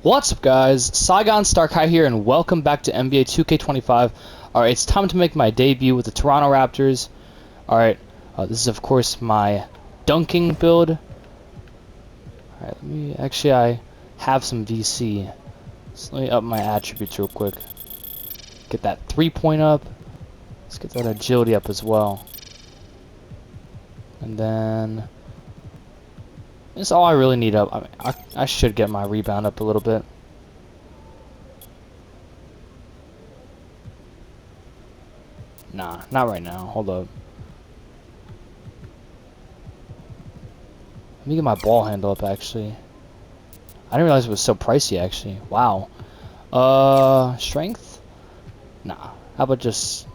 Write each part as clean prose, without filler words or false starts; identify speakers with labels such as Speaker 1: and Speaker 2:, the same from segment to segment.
Speaker 1: What's up, guys? Saigon Starkai here, and welcome back to NBA 2K25. Alright, it's time to make my debut with the Toronto Raptors. Alright, this is of course my dunking build. Alright, I have some VC. So let me up my attributes real quick. Get that 3-point up. Let's get that agility up as well. And then that's all I really need up. I should get my rebound up a little bit. Nah, not right now. Hold up. Let me get my ball handle up, actually. I didn't realize it was so pricey, actually. Wow. Strength? Nah. How about just...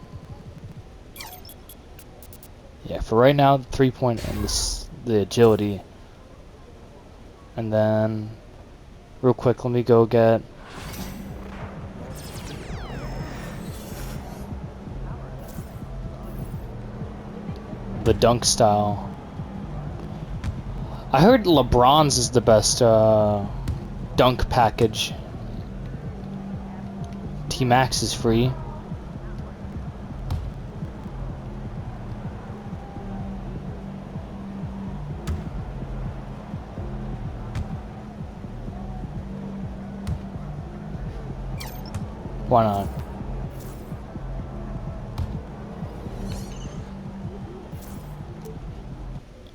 Speaker 1: Yeah, for right now, the 3-point and the agility. And then, real quick, let me go get the dunk style. I heard LeBron's is the best dunk package. T-Max is free. Why not?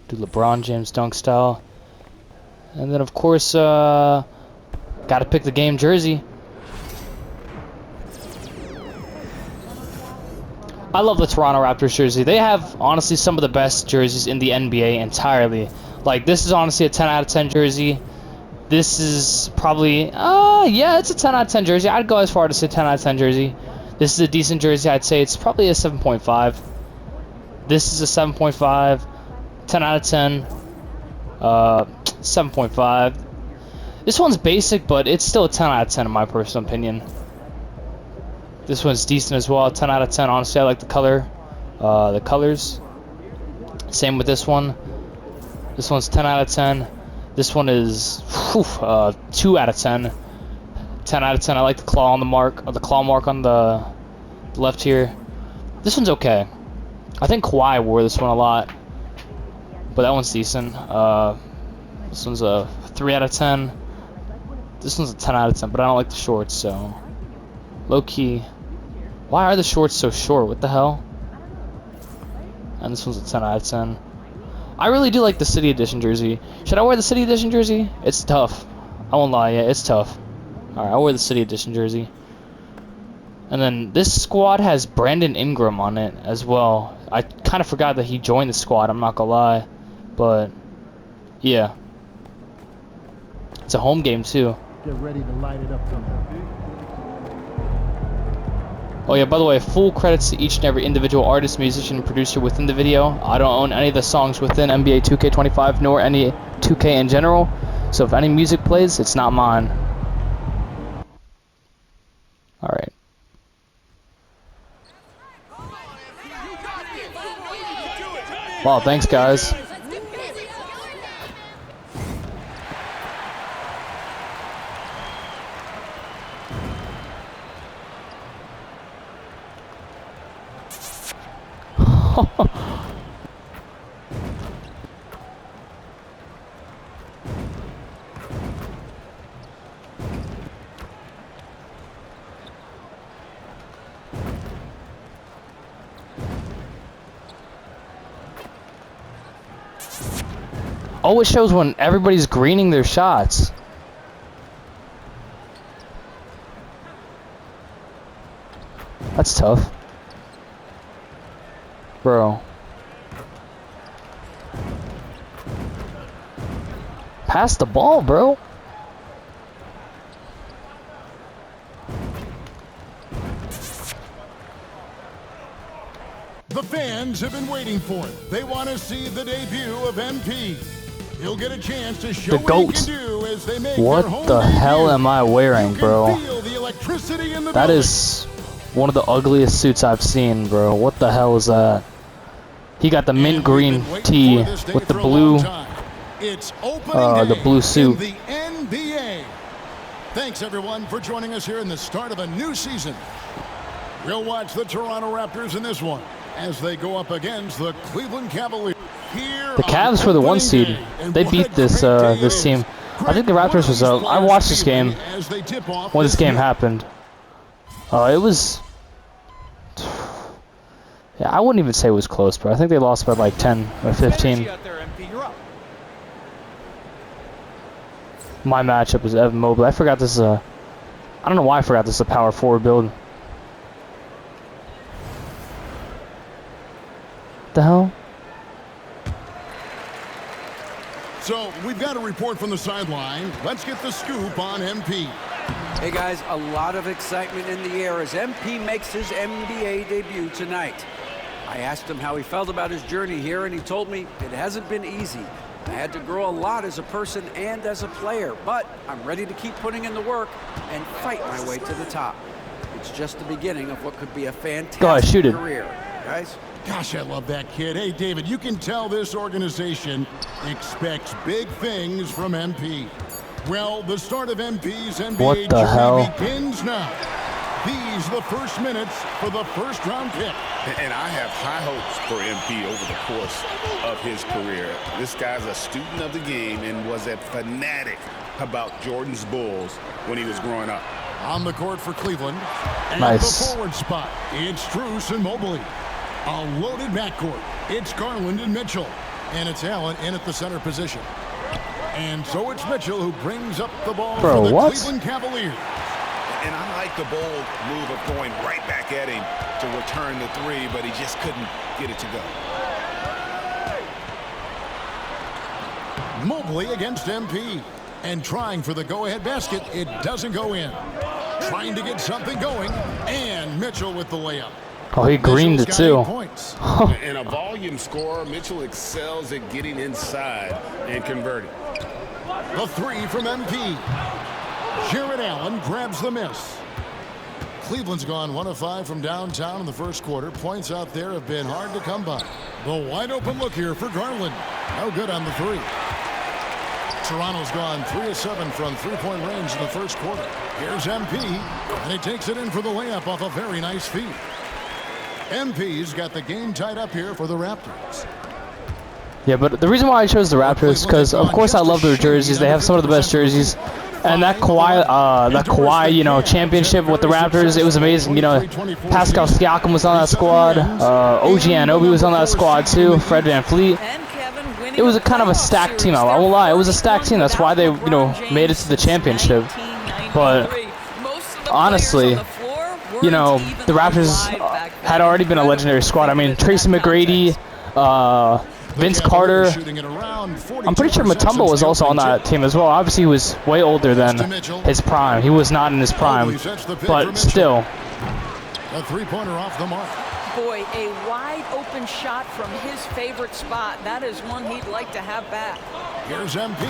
Speaker 1: Do LeBron James dunk style. And then of course, gotta pick the game jersey. I love the Toronto Raptors jersey. They have honestly some of the best jerseys in the NBA entirely. Like, this is honestly a 10 out of 10 jersey. This is probably, yeah, it's a 10 out of 10 jersey. I'd go as far to say 10 out of 10 jersey. This is a decent jersey. I'd say it's probably a 7.5. This is a 7.5. 10 out of 10. 7.5. This one's basic, but it's still a 10 out of 10 in my personal opinion. This one's decent as well. 10 out of 10. Honestly, I like the color. The colors. Same with this one. This one's 10 out of 10. This one is 2 out of 10. 10 out of 10. I like the claw on the mark, or the claw mark on the left here. This one's okay. I think Kawhi wore this one a lot, but that one's decent. This one's a 3 out of 10. This one's a 10 out of 10, but I don't like the shorts, so low key. Why are the shorts so short? What the hell? And this one's a 10 out of 10. I really do like the City Edition jersey. Should I wear the City Edition jersey? It's tough. I won't lie, yeah, it's tough. Alright, I'll wear the City Edition jersey. And then this squad has Brandon Ingram on it as well. I kind of forgot that he joined the squad, I'm not gonna lie. But, yeah. It's a home game, too.
Speaker 2: Get ready to light it up.
Speaker 1: Oh yeah, by the way, full credits to each and every individual artist, musician, and producer within the video. I don't own any of the songs within NBA 2K25, nor any 2K in general. So if any music plays, it's not mine. Alright. Wow, thanks guys. Oh, it shows when everybody's greening their shots. That's tough. Bro. Pass the ball, bro.
Speaker 2: The fans have been waiting for it. They want to see the debut of MP. He'll get a chance to show
Speaker 1: The GOAT.
Speaker 2: what he can do as they make
Speaker 1: What
Speaker 2: their home
Speaker 1: the hell
Speaker 2: debut.
Speaker 1: am I wearing, bro?
Speaker 2: You can feel the electricity in the
Speaker 1: That
Speaker 2: building.
Speaker 1: is one of the ugliest suits I've seen, bro. What the hell is that? He got the mint green tee with the blue,
Speaker 2: It's opening
Speaker 1: the
Speaker 2: day
Speaker 1: blue suit.
Speaker 2: in the NBA. Thanks, everyone, for joining us here in the start of a new season. We'll watch the Toronto Raptors in this one as they go up against the Cleveland Cavaliers. Here
Speaker 1: The Cavs were the 1 seed. They beat this this team. I think the Raptors was. I watched this game when this game happened. It was. Yeah, I wouldn't even say it was close, but I think they lost by like 10 or 15. My matchup was Evan Mobley. I forgot this is a. I don't know why I forgot this is a power forward build. What the hell?
Speaker 2: So we've got a report from the sideline. Let's get the scoop on MP.
Speaker 3: Hey guys, a lot of excitement in the air as MP makes his NBA debut tonight. I asked him how he felt about his journey here, and he told me it hasn't been easy. I had to grow a lot as a person and as a player, but I'm ready to keep putting in the work and fight my way to the top. It's just the beginning of what could be a fantastic career, guys.
Speaker 2: Gosh, I love that kid. Hey, David, you can tell this organization expects big things from MP. Well, the start of MP's NBA journey begins now. These are the first minutes for the first-round pick.
Speaker 4: And I have high hopes for MP over the course of his career. This guy's a student of the game and was a fanatic about Jordan's Bulls when he was growing up.
Speaker 2: On the court for Cleveland. And the forward spot, it's Strus and Mobley. A loaded backcourt. It's Garland and Mitchell. And it's Allen in at the center position. And so it's Mitchell who brings up the ball for the Cleveland Cavaliers.
Speaker 4: And I like the bold move of going right back at him to return the three, but he just couldn't get it to go.
Speaker 2: Mobley against MP. And trying for the go-ahead basket. It doesn't go in. Trying to get something going. And Mitchell with the layup.
Speaker 1: Oh, he greened it too.
Speaker 4: And a volume scorer, Mitchell excels at getting inside and converting.
Speaker 2: The three from MP. Jared Allen grabs the miss. Cleveland's gone 1 of 5 from downtown in the first quarter. Points out there have been hard to come by. The wide open look here for Garland. No good on the three. Toronto's gone 3 of 7 from three-point range in the first quarter. Here's MP, and he takes it in for the layup off a very nice feed. MP's got the game tied up here for the Raptors.
Speaker 1: Yeah, but the reason why I chose the Raptors is because, of course, I love their jerseys. They have some of the best jerseys. And that Kawhi, you know, championship with the Raptors, it was amazing. You know, Pascal Siakam was on that squad. OG Anunoby was on that squad too. Fred VanVleet. It was a kind of a stacked team. I won't lie, it was a stacked team. That's why they, you know, made it to the championship. But honestly, you know, the Raptors had already been a legendary squad. I mean, Tracy McGrady, Vince Carter. I'm pretty sure Mutombo was also on that team as well. Obviously, he was way older than his prime. He was not in his prime, but still.
Speaker 2: A three-pointer off the mark.
Speaker 5: Boy, a wide open shot from his favorite spot. That is one he'd like to have back.
Speaker 2: Here's MP,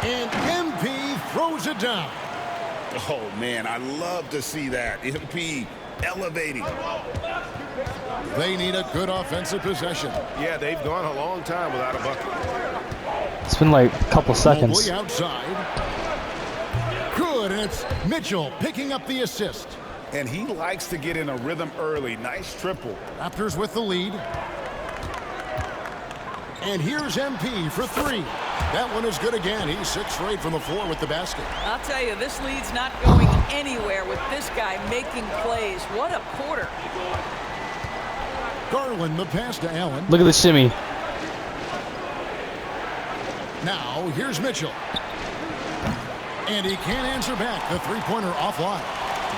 Speaker 2: and MP throws it down.
Speaker 4: Oh, man, I love to see that. MP elevating.
Speaker 2: They need a good offensive possession.
Speaker 4: Yeah, they've gone a long time without a bucket.
Speaker 1: It's been like a couple seconds.
Speaker 2: Mobley outside. Good, and it's Mitchell picking up the assist.
Speaker 4: And he likes to get in a rhythm early. Nice triple.
Speaker 2: Raptors with the lead. And here's MP for three. That one is good again. He's 6 for 8 from the floor with the basket.
Speaker 5: I'll tell you, this lead's not going anywhere with this guy making plays. What a quarter.
Speaker 2: Garland, the pass to Allen.
Speaker 1: Look at the shimmy.
Speaker 2: Now, here's Mitchell. And he can't answer back. The three-pointer offline.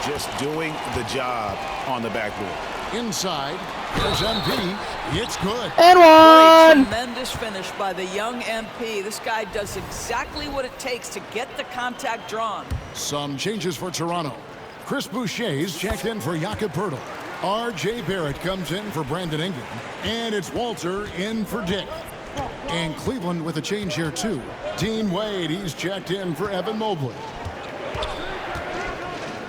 Speaker 4: Just doing the job on the backboard.
Speaker 2: Inside, there's MP. It's good.
Speaker 1: And one!
Speaker 5: Tremendous finish by the young MP. This guy does exactly what it takes to get the contact drawn.
Speaker 2: Some changes for Toronto. Chris Boucher's checked in for Jakob Poeltl. R.J. Barrett comes in for Brandon Ingram. And it's Walter in for Dick. And Cleveland with a change here, too. Dean Wade, he's checked in for Evan Mobley.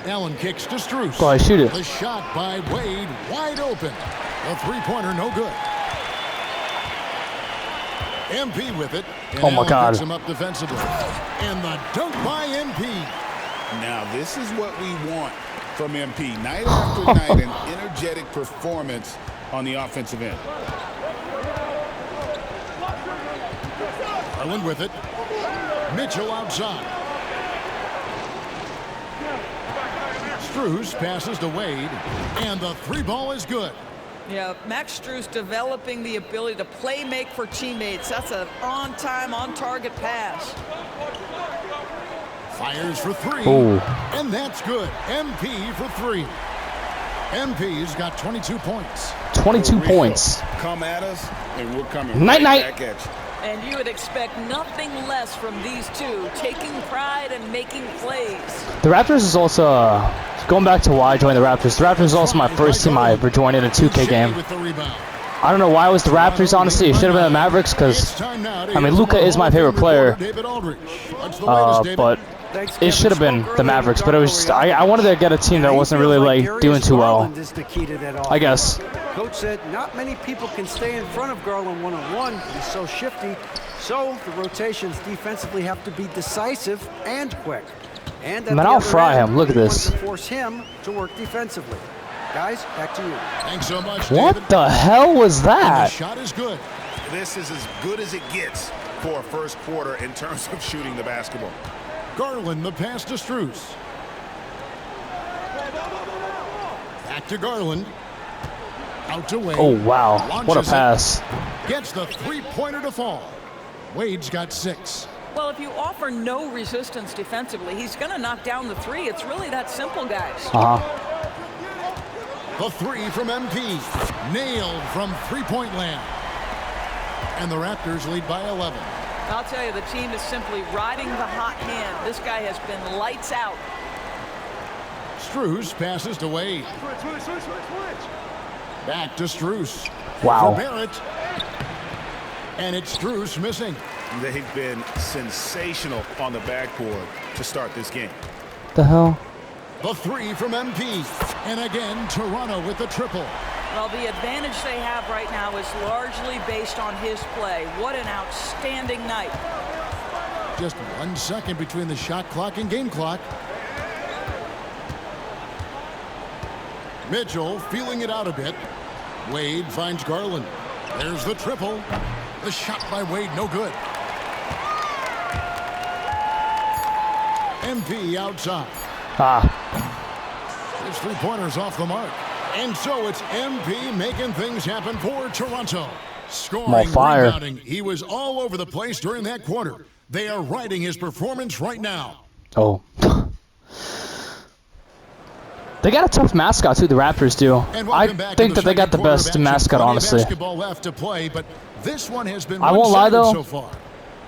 Speaker 2: Allen kicks to Strus.
Speaker 1: Go ahead, shoot it.
Speaker 2: The shot by Wade, wide open. A three-pointer, no good. MP with it. And
Speaker 1: oh my
Speaker 2: Allen
Speaker 1: God.
Speaker 2: picks him up defensively. And the dunk by MP.
Speaker 4: Now, this is what we want from MP. Night after night, an energetic performance on the offensive end.
Speaker 2: Garland with it. Mitchell outside. Strus passes to Wade, and the three ball is good.
Speaker 5: Yeah, Max Strus developing the ability to play make for teammates. That's an on-time, on-target pass.
Speaker 2: Fires for three,
Speaker 1: Ooh.
Speaker 2: and that's good. MP for three. MP's got 22 points.
Speaker 1: 22
Speaker 4: For real.
Speaker 1: points.
Speaker 4: Come at us, and we're coming
Speaker 1: Night,
Speaker 4: right
Speaker 1: night.
Speaker 4: back at you.
Speaker 5: And you would expect nothing less from these two, taking pride and making plays.
Speaker 1: The Raptors is also, going back to why I joined the Raptors. The Raptors is also my first team I ever joined in a 2K game.
Speaker 2: With the rebound.
Speaker 1: I don't know why it was the Raptors, honestly. It should have been the Mavericks because, I mean, Luka is my favorite player. But it should have been the Mavericks. But it was just, I wanted to get a team that wasn't really, like, doing too well. I guess.
Speaker 3: Coach said not many people can stay in front of Garland one-on-one. He's so shifty. So the rotations defensively have to be decisive and quick. And at
Speaker 1: Man,
Speaker 3: the
Speaker 1: I'll
Speaker 3: other
Speaker 1: fry
Speaker 3: end,
Speaker 1: him. Look at
Speaker 3: we want
Speaker 1: this.
Speaker 3: to force him to work defensively. Guys, back to you.
Speaker 2: Thanks so much,
Speaker 1: What
Speaker 2: David.
Speaker 1: the hell was
Speaker 2: And the
Speaker 1: that?
Speaker 2: shot is good.
Speaker 4: This is as good as it gets for a first quarter in terms of shooting the basketball.
Speaker 2: Garland, the pass to Strus. Back to Garland. Out to Wade.
Speaker 1: Oh, wow. What a
Speaker 2: Launches it.
Speaker 1: pass.
Speaker 2: Gets the three-pointer to fall. Wade's got 6.
Speaker 5: Well, if you offer no resistance defensively, he's going to knock down the three. It's really that simple, guys.
Speaker 2: The three from MP. Nailed from three-point land. And the Raptors lead by 11.
Speaker 5: I'll tell you, the team is simply riding the hot hand. This guy has been lights out.
Speaker 2: Strus passes to Wade. Back to Strus.
Speaker 1: Wow.
Speaker 2: For Barrett. And it's Strus missing.
Speaker 4: They've been sensational on the backboard to start this game.
Speaker 1: The hell?
Speaker 2: The three from MP. And again, Toronto with the triple.
Speaker 5: Well, the advantage they have right now is largely based on his play. What an outstanding night.
Speaker 2: Just 1 second between the shot clock and game clock. Mitchell feeling it out a bit. Wade finds Garland. There's the triple. The shot by Wade, no good. MP outside. His three-pointers off the mark. And so it's MP making things happen for Toronto. Scoring,
Speaker 1: fire.
Speaker 2: rebounding. He was all over the place during that quarter. They are riding his performance right now.
Speaker 1: Oh. They got a tough mascot too, the Raptors do. I think that they got the best mascot, honestly.
Speaker 2: Basketball left to play, but this one has been
Speaker 1: I won't lie though.
Speaker 2: so far.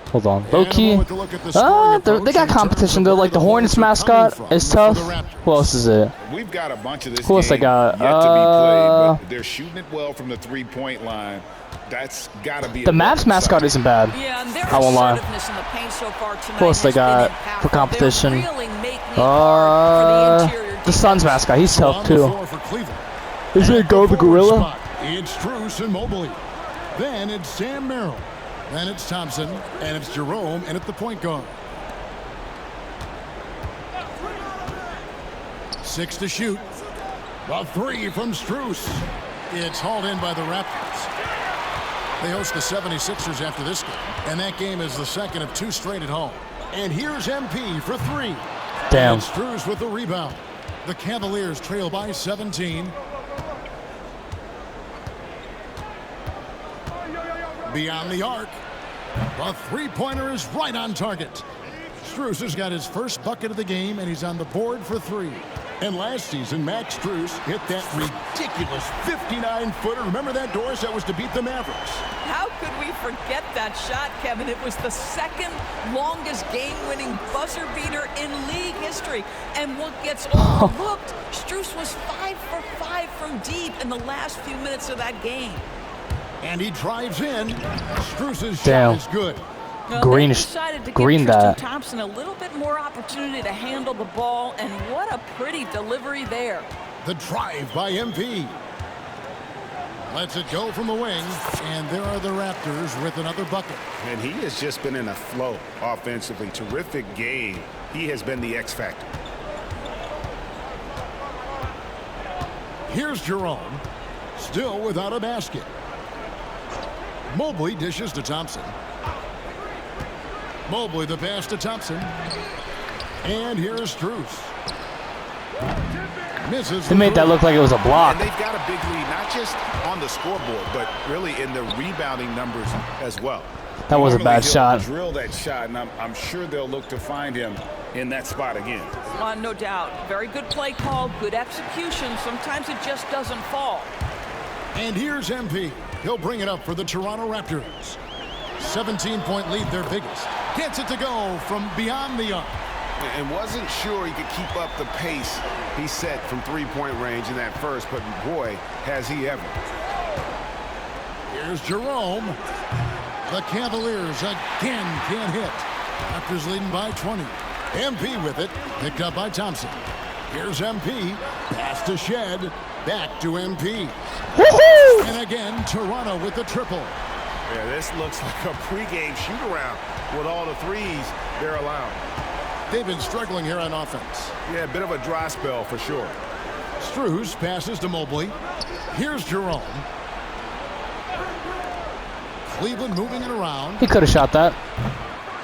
Speaker 1: Hold on, low key.
Speaker 2: And a moment to look at the scoring approach
Speaker 1: they got
Speaker 2: in terms
Speaker 1: competition
Speaker 2: of
Speaker 1: though.
Speaker 2: where
Speaker 1: Like the
Speaker 2: the
Speaker 1: Hornets
Speaker 2: points are coming
Speaker 1: mascot
Speaker 2: from
Speaker 1: is
Speaker 2: for
Speaker 1: tough.
Speaker 2: the Raptors.
Speaker 1: Who else is it?
Speaker 4: We've got a bunch of this
Speaker 1: Who else they
Speaker 4: game
Speaker 1: got?
Speaker 4: yet to be played, but they're shooting it well from the three-point line. That's got to be
Speaker 1: The
Speaker 4: a
Speaker 1: Mavs
Speaker 4: welcome
Speaker 1: mascot
Speaker 4: sign.
Speaker 1: isn't bad.
Speaker 5: Yeah, and their
Speaker 1: I won't lie.
Speaker 5: assertiveness in the paint so far tonight
Speaker 1: Who else they
Speaker 5: has been
Speaker 1: got
Speaker 5: impactful.
Speaker 1: for competition?
Speaker 5: They're really making it hard for the interior
Speaker 1: The Suns mascot, he's
Speaker 2: So on
Speaker 1: tough
Speaker 2: the
Speaker 1: too.
Speaker 2: floor for Cleveland.
Speaker 1: Is it Go the
Speaker 2: Forward
Speaker 1: Gorilla?
Speaker 2: spot, it's Strus and Mobley. Then it's Sam Merrill. Then it's Thompson. And it's Jerome. And at the point guard. 6 to shoot. The three from Strus. It's hauled in by the Raptors. They host the 76ers after this game. And that game is the second of 2 straight at home. And here's MP for 3.
Speaker 1: Damn.
Speaker 2: And Strus with the rebound. The Cavaliers trail by 17. Beyond the arc. The three-pointer is right on target. Strus has got his first bucket of the game, and he's on the board for 3. And last season, Max Strus hit that ridiculous 59-footer. Remember that, Doris? That was to beat the Mavericks.
Speaker 5: How could we forget that shot, Kevin? It was the second longest game-winning buzzer beater in league history. And what gets overlooked, Strus was 5 for 5 from deep in the last few minutes of that game.
Speaker 2: And he drives in. Strus's
Speaker 1: Damn.
Speaker 2: shot is good.
Speaker 5: Well,
Speaker 1: Green-
Speaker 5: they decided to
Speaker 1: green
Speaker 5: give Tristan
Speaker 1: that.
Speaker 5: Thompson a little bit more opportunity to handle the ball, and what a pretty delivery there.
Speaker 2: The drive by MP. Lets it go from the wing, and there are the Raptors with another bucket.
Speaker 4: And he has just been in a flow offensively. Terrific game. He has been the X factor.
Speaker 2: Here's Jerome. Still without a basket. Mobley dishes to Thompson. Mobley the pass to Thompson. And here's Strus. Misses.
Speaker 1: They made that look like it was a block.
Speaker 4: And they've got a big lead, not just on the scoreboard, but really in the rebounding numbers as well.
Speaker 1: That was a bad shot.
Speaker 4: Drill that shot, and I'm sure they'll look to find him in that spot again.
Speaker 5: No doubt. Very good play call, good execution. Sometimes it just doesn't fall.
Speaker 2: And here's MP. He'll bring it up for the Toronto Raptors. 17-point lead, their biggest. Gets it to go from beyond the arc.
Speaker 4: And wasn't sure he could keep up the pace he set from three-point range in that first, but boy, has he ever.
Speaker 2: Here's Jerome. The Cavaliers again can't hit. Raptors leading by 20. MP with it, picked up by Thompson. Here's MP. Pass to Shed. Back to MP. And again, Toronto with the triple.
Speaker 4: Yeah, this looks like a pregame shoot-around with all the threes they're allowing.
Speaker 2: They've been struggling here on offense.
Speaker 4: Yeah, a bit of a dry spell for sure.
Speaker 2: Strus passes to Mobley. Here's Jerome. Cleveland moving it around.
Speaker 1: He could have shot that.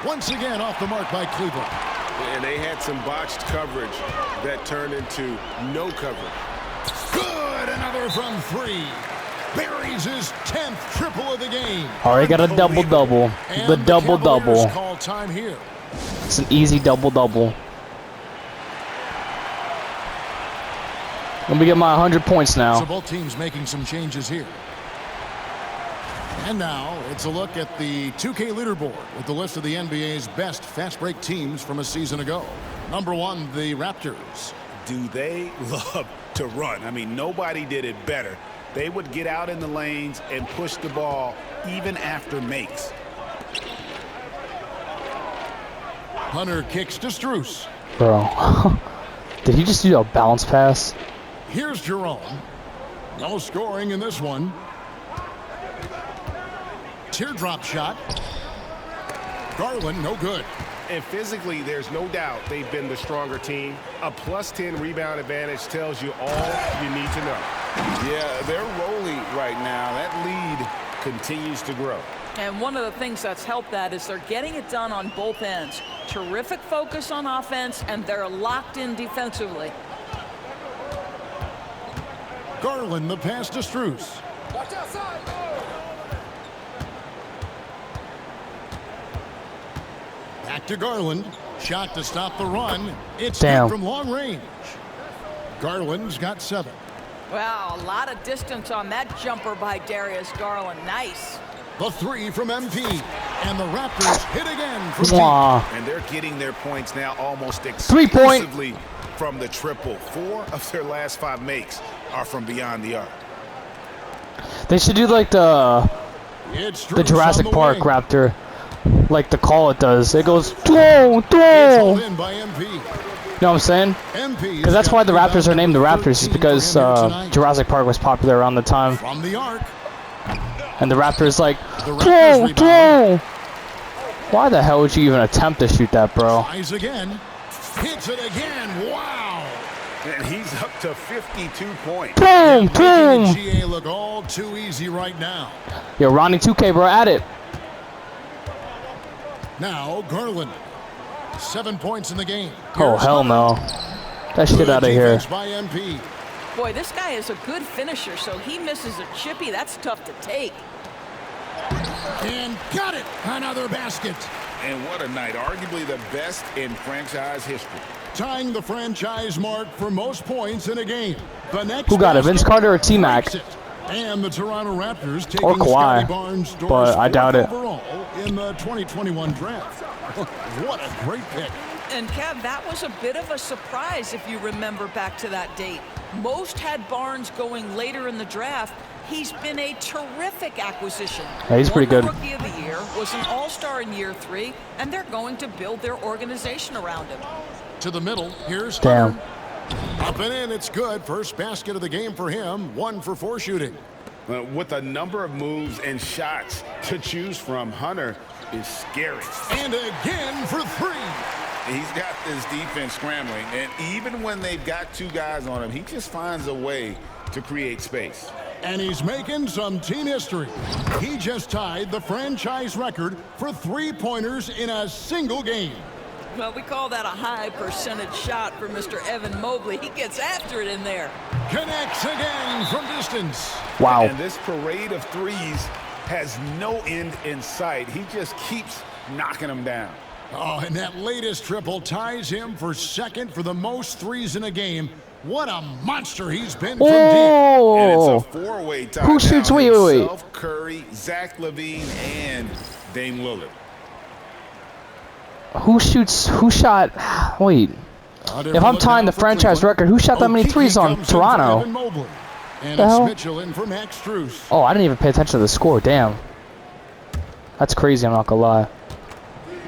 Speaker 2: Once again off the mark by Cleveland.
Speaker 4: And they had some botched coverage that turned into no coverage.
Speaker 2: Good, another from three. Buries his 10th triple of the game.
Speaker 1: Already got a double-double. The double-double.
Speaker 2: Call time here.
Speaker 1: It's an easy double-double. Let me get my 100 points
Speaker 2: So
Speaker 1: now.
Speaker 2: both teams making some changes here. And now it's a look at the 2K leaderboard with the list of the NBA's best fast break teams from a season ago. Number 1, the Raptors.
Speaker 4: Do they love to run? I mean, nobody did it better. They would get out in the lanes and push the ball even after makes.
Speaker 2: Hunter kicks to Strus.
Speaker 1: Bro. Did he just do a bounce pass?
Speaker 2: Here's Jerome. No scoring in this one. Teardrop shot. Garland, no good.
Speaker 4: And physically, there's no doubt they've been the stronger team. A +10 rebound advantage tells you all you need to know. Yeah, they're rolling right now. That lead continues to grow.
Speaker 5: And one of the things that's helped that is they're getting it done on both ends. Terrific focus on offense, and they're locked in defensively.
Speaker 2: Garland, the pass to Strus.
Speaker 6: Watch outside.
Speaker 2: Back to Garland. Shot to stop the run. It's
Speaker 1: Damn.
Speaker 2: good from long range. Garland's got 7.
Speaker 5: Wow, a lot of distance on that jumper by Darius Garland. Nice.
Speaker 2: The 3 from MP. And the Raptors hit again from deep.
Speaker 1: Mwah.
Speaker 4: And they're getting their points now almost
Speaker 1: 3-point.
Speaker 4: exclusively from the triple. 4 of their last 5 makes are from beyond the arc.
Speaker 1: They should do like the
Speaker 2: It's
Speaker 1: the
Speaker 2: Strus
Speaker 1: Jurassic
Speaker 2: on the
Speaker 1: Park
Speaker 2: wing.
Speaker 1: Raptor. Like the call it does. It goes, throw,
Speaker 2: It's
Speaker 1: throw.
Speaker 2: held in by MP.
Speaker 1: You know what I'm saying?
Speaker 2: MP.
Speaker 1: Because that's why the Raptors are named the Raptors, is because Jurassic Park was popular around the time.
Speaker 2: From the arc.
Speaker 1: And the Raptors like,
Speaker 2: The Raptors
Speaker 1: throw,
Speaker 2: rebound.
Speaker 1: throw. Why the hell would you even attempt to shoot that, bro?
Speaker 2: Tries again. Hits it again. Wow.
Speaker 4: And he's up to 52 points.
Speaker 1: Boom,
Speaker 2: Making the
Speaker 1: boom.
Speaker 2: GA look all too easy right now.
Speaker 1: Yo, Ronnie 2K, bro, at it.
Speaker 2: Now Garland. 7 points in the game.
Speaker 1: Oh,
Speaker 2: Here's
Speaker 1: hell
Speaker 2: Hunter.
Speaker 1: no. That shit
Speaker 2: Good
Speaker 1: out of here.
Speaker 2: defense by MP.
Speaker 5: Boy, this guy is a good finisher, so he misses a chippy. That's tough to take.
Speaker 2: And got it. Another basket.
Speaker 4: And what a night. Arguably the best in franchise history.
Speaker 2: Tying the franchise mark for most points in a game. The next
Speaker 1: Who got it,
Speaker 2: basket
Speaker 1: Vince Carter or T-Mac?
Speaker 2: breaks it. And the Toronto Raptors taking
Speaker 1: Or Kawhi,
Speaker 2: Scotty Barnes'
Speaker 1: but I doubt it.
Speaker 2: overall in the 2021 draft. What a great pick.
Speaker 5: And Kev, that was a bit of a surprise if you remember back to that date. Most had Barnes going later in the draft. He's been a terrific acquisition.
Speaker 1: Yeah, he's pretty
Speaker 5: Won
Speaker 1: good.
Speaker 5: the Rookie of the Year, was an all-star in year 3, and they're going to build their organization around him.
Speaker 2: To the middle. Here's
Speaker 1: Damn.
Speaker 2: Hunter. Up and in. It's good. First basket of the game for him. 1 for 4 shooting.
Speaker 4: With a number of moves and shots to choose from, Hunter is scary.
Speaker 2: And again for 3.
Speaker 6: He's got this defense scrambling, and even when they've got 2 guys on him, he just finds a way to create space.
Speaker 2: And he's making some team history. He just tied the franchise record for 3-pointers in a single game.
Speaker 5: Well, we call that a high percentage shot for Mr. Evan Mobley. He gets after it in there.
Speaker 2: Connects again from distance.
Speaker 1: Wow.
Speaker 6: And this parade of threes has no end in sight. He just keeps knocking them down.
Speaker 2: Oh, and that latest triple ties him for second for the most threes in a game. What a monster he's been from deep.
Speaker 6: And
Speaker 1: Oh.
Speaker 6: it's a 4-way tie.
Speaker 1: Who shoots? Wait.
Speaker 6: Himself, Curry, Zach LaVine, and Dame Lillard.
Speaker 1: Who shoots? Who shot? Wait. If I'm tying the franchise record, who shot that many threes on Toronto?
Speaker 2: And
Speaker 1: The
Speaker 2: it's
Speaker 1: hell?
Speaker 2: Mitchell in for Max Strus.
Speaker 1: Oh, I didn't even pay attention to the score. Damn. That's crazy, I'm not gonna lie.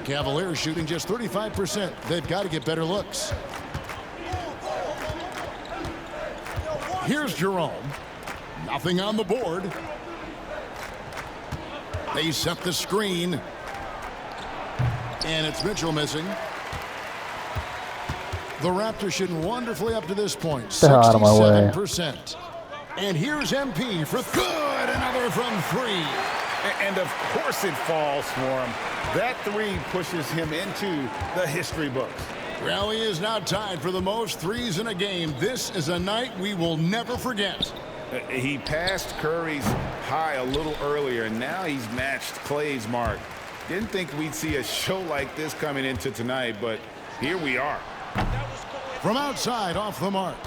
Speaker 2: Cavaliers shooting just 35%. They've got to get better looks. Here's Jerome. Nothing on the board. They set the screen. And it's Mitchell missing. The Raptors shooting wonderfully up to this point.
Speaker 1: Get the hell out of my way.
Speaker 2: 67%. And here's MP for good. Another from 3.
Speaker 6: And of course it falls for him. That 3 pushes him into the history books.
Speaker 2: Well, he is now tied for the most threes in a game. This is a night we will never forget.
Speaker 6: He passed Curry's high a little earlier, and now he's matched Clay's mark. Didn't think we'd see a show like this coming into tonight, but here we are.
Speaker 2: From outside, off the mark.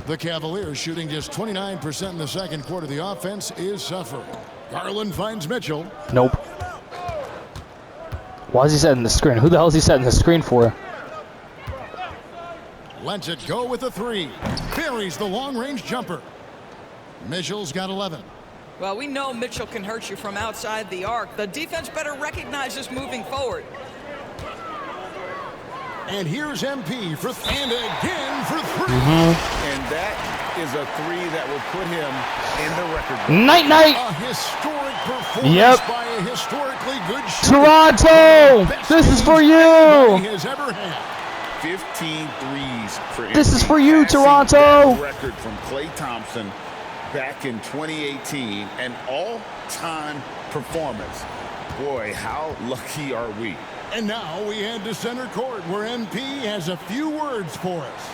Speaker 2: The Cavaliers shooting just 29% in the second quarter. The offense is suffering. Garland finds Mitchell.
Speaker 1: Nope. Why is he setting the screen? Who the hell is he setting the screen for?
Speaker 2: Lets it go with the 3. Buries the long-range jumper. Mitchell's got 11.
Speaker 5: Well, we know Mitchell can hurt you from outside the arc. The defense better recognize this moving forward.
Speaker 2: And here's MP for and again for 3.
Speaker 6: And that is a 3 that will put him in the record book.
Speaker 1: Night.
Speaker 2: A historic performance
Speaker 1: Yep.
Speaker 2: by a historically good shooter.
Speaker 1: Toronto!
Speaker 2: Best
Speaker 1: This is
Speaker 2: game
Speaker 1: for
Speaker 2: anybody
Speaker 1: you!
Speaker 2: has ever had.
Speaker 6: 15 threes for
Speaker 1: This is
Speaker 6: MP,
Speaker 1: for you,
Speaker 6: passing
Speaker 1: Toronto.
Speaker 6: that record from Klay Thompson back in 2018, an all-time performance. Boy, how lucky are we?
Speaker 2: And now we head to center court where MP has a few words for us.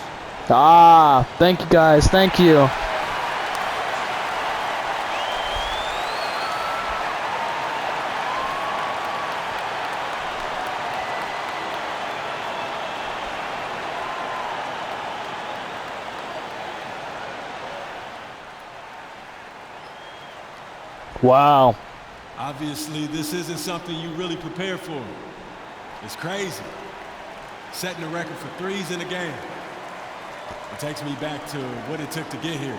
Speaker 1: Ah, thank you guys, thank you. Wow.
Speaker 7: Obviously, this isn't something you really prepare for. It's crazy. Setting the record for threes in a game. It takes me back to what it took to get here.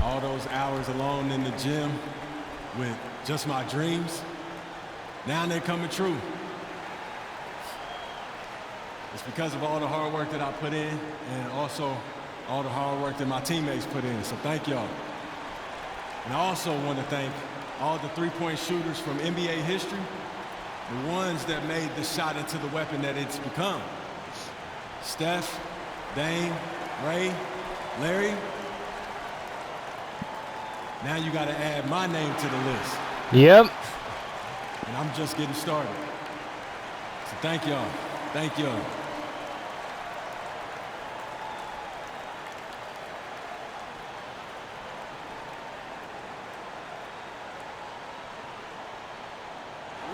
Speaker 7: All those hours alone in the gym with just my dreams. Now they're coming true. It's because of all the hard work that I put in and also all the hard work that my teammates put in. So thank y'all. And I also want to thank all the three-point shooters from NBA history, the ones that made this shot into the weapon that it's become. Steph, Dame, Ray, Larry. Now you got to add my name to the list.
Speaker 1: Yep.
Speaker 7: And I'm just getting started. So thank y'all. Thank y'all.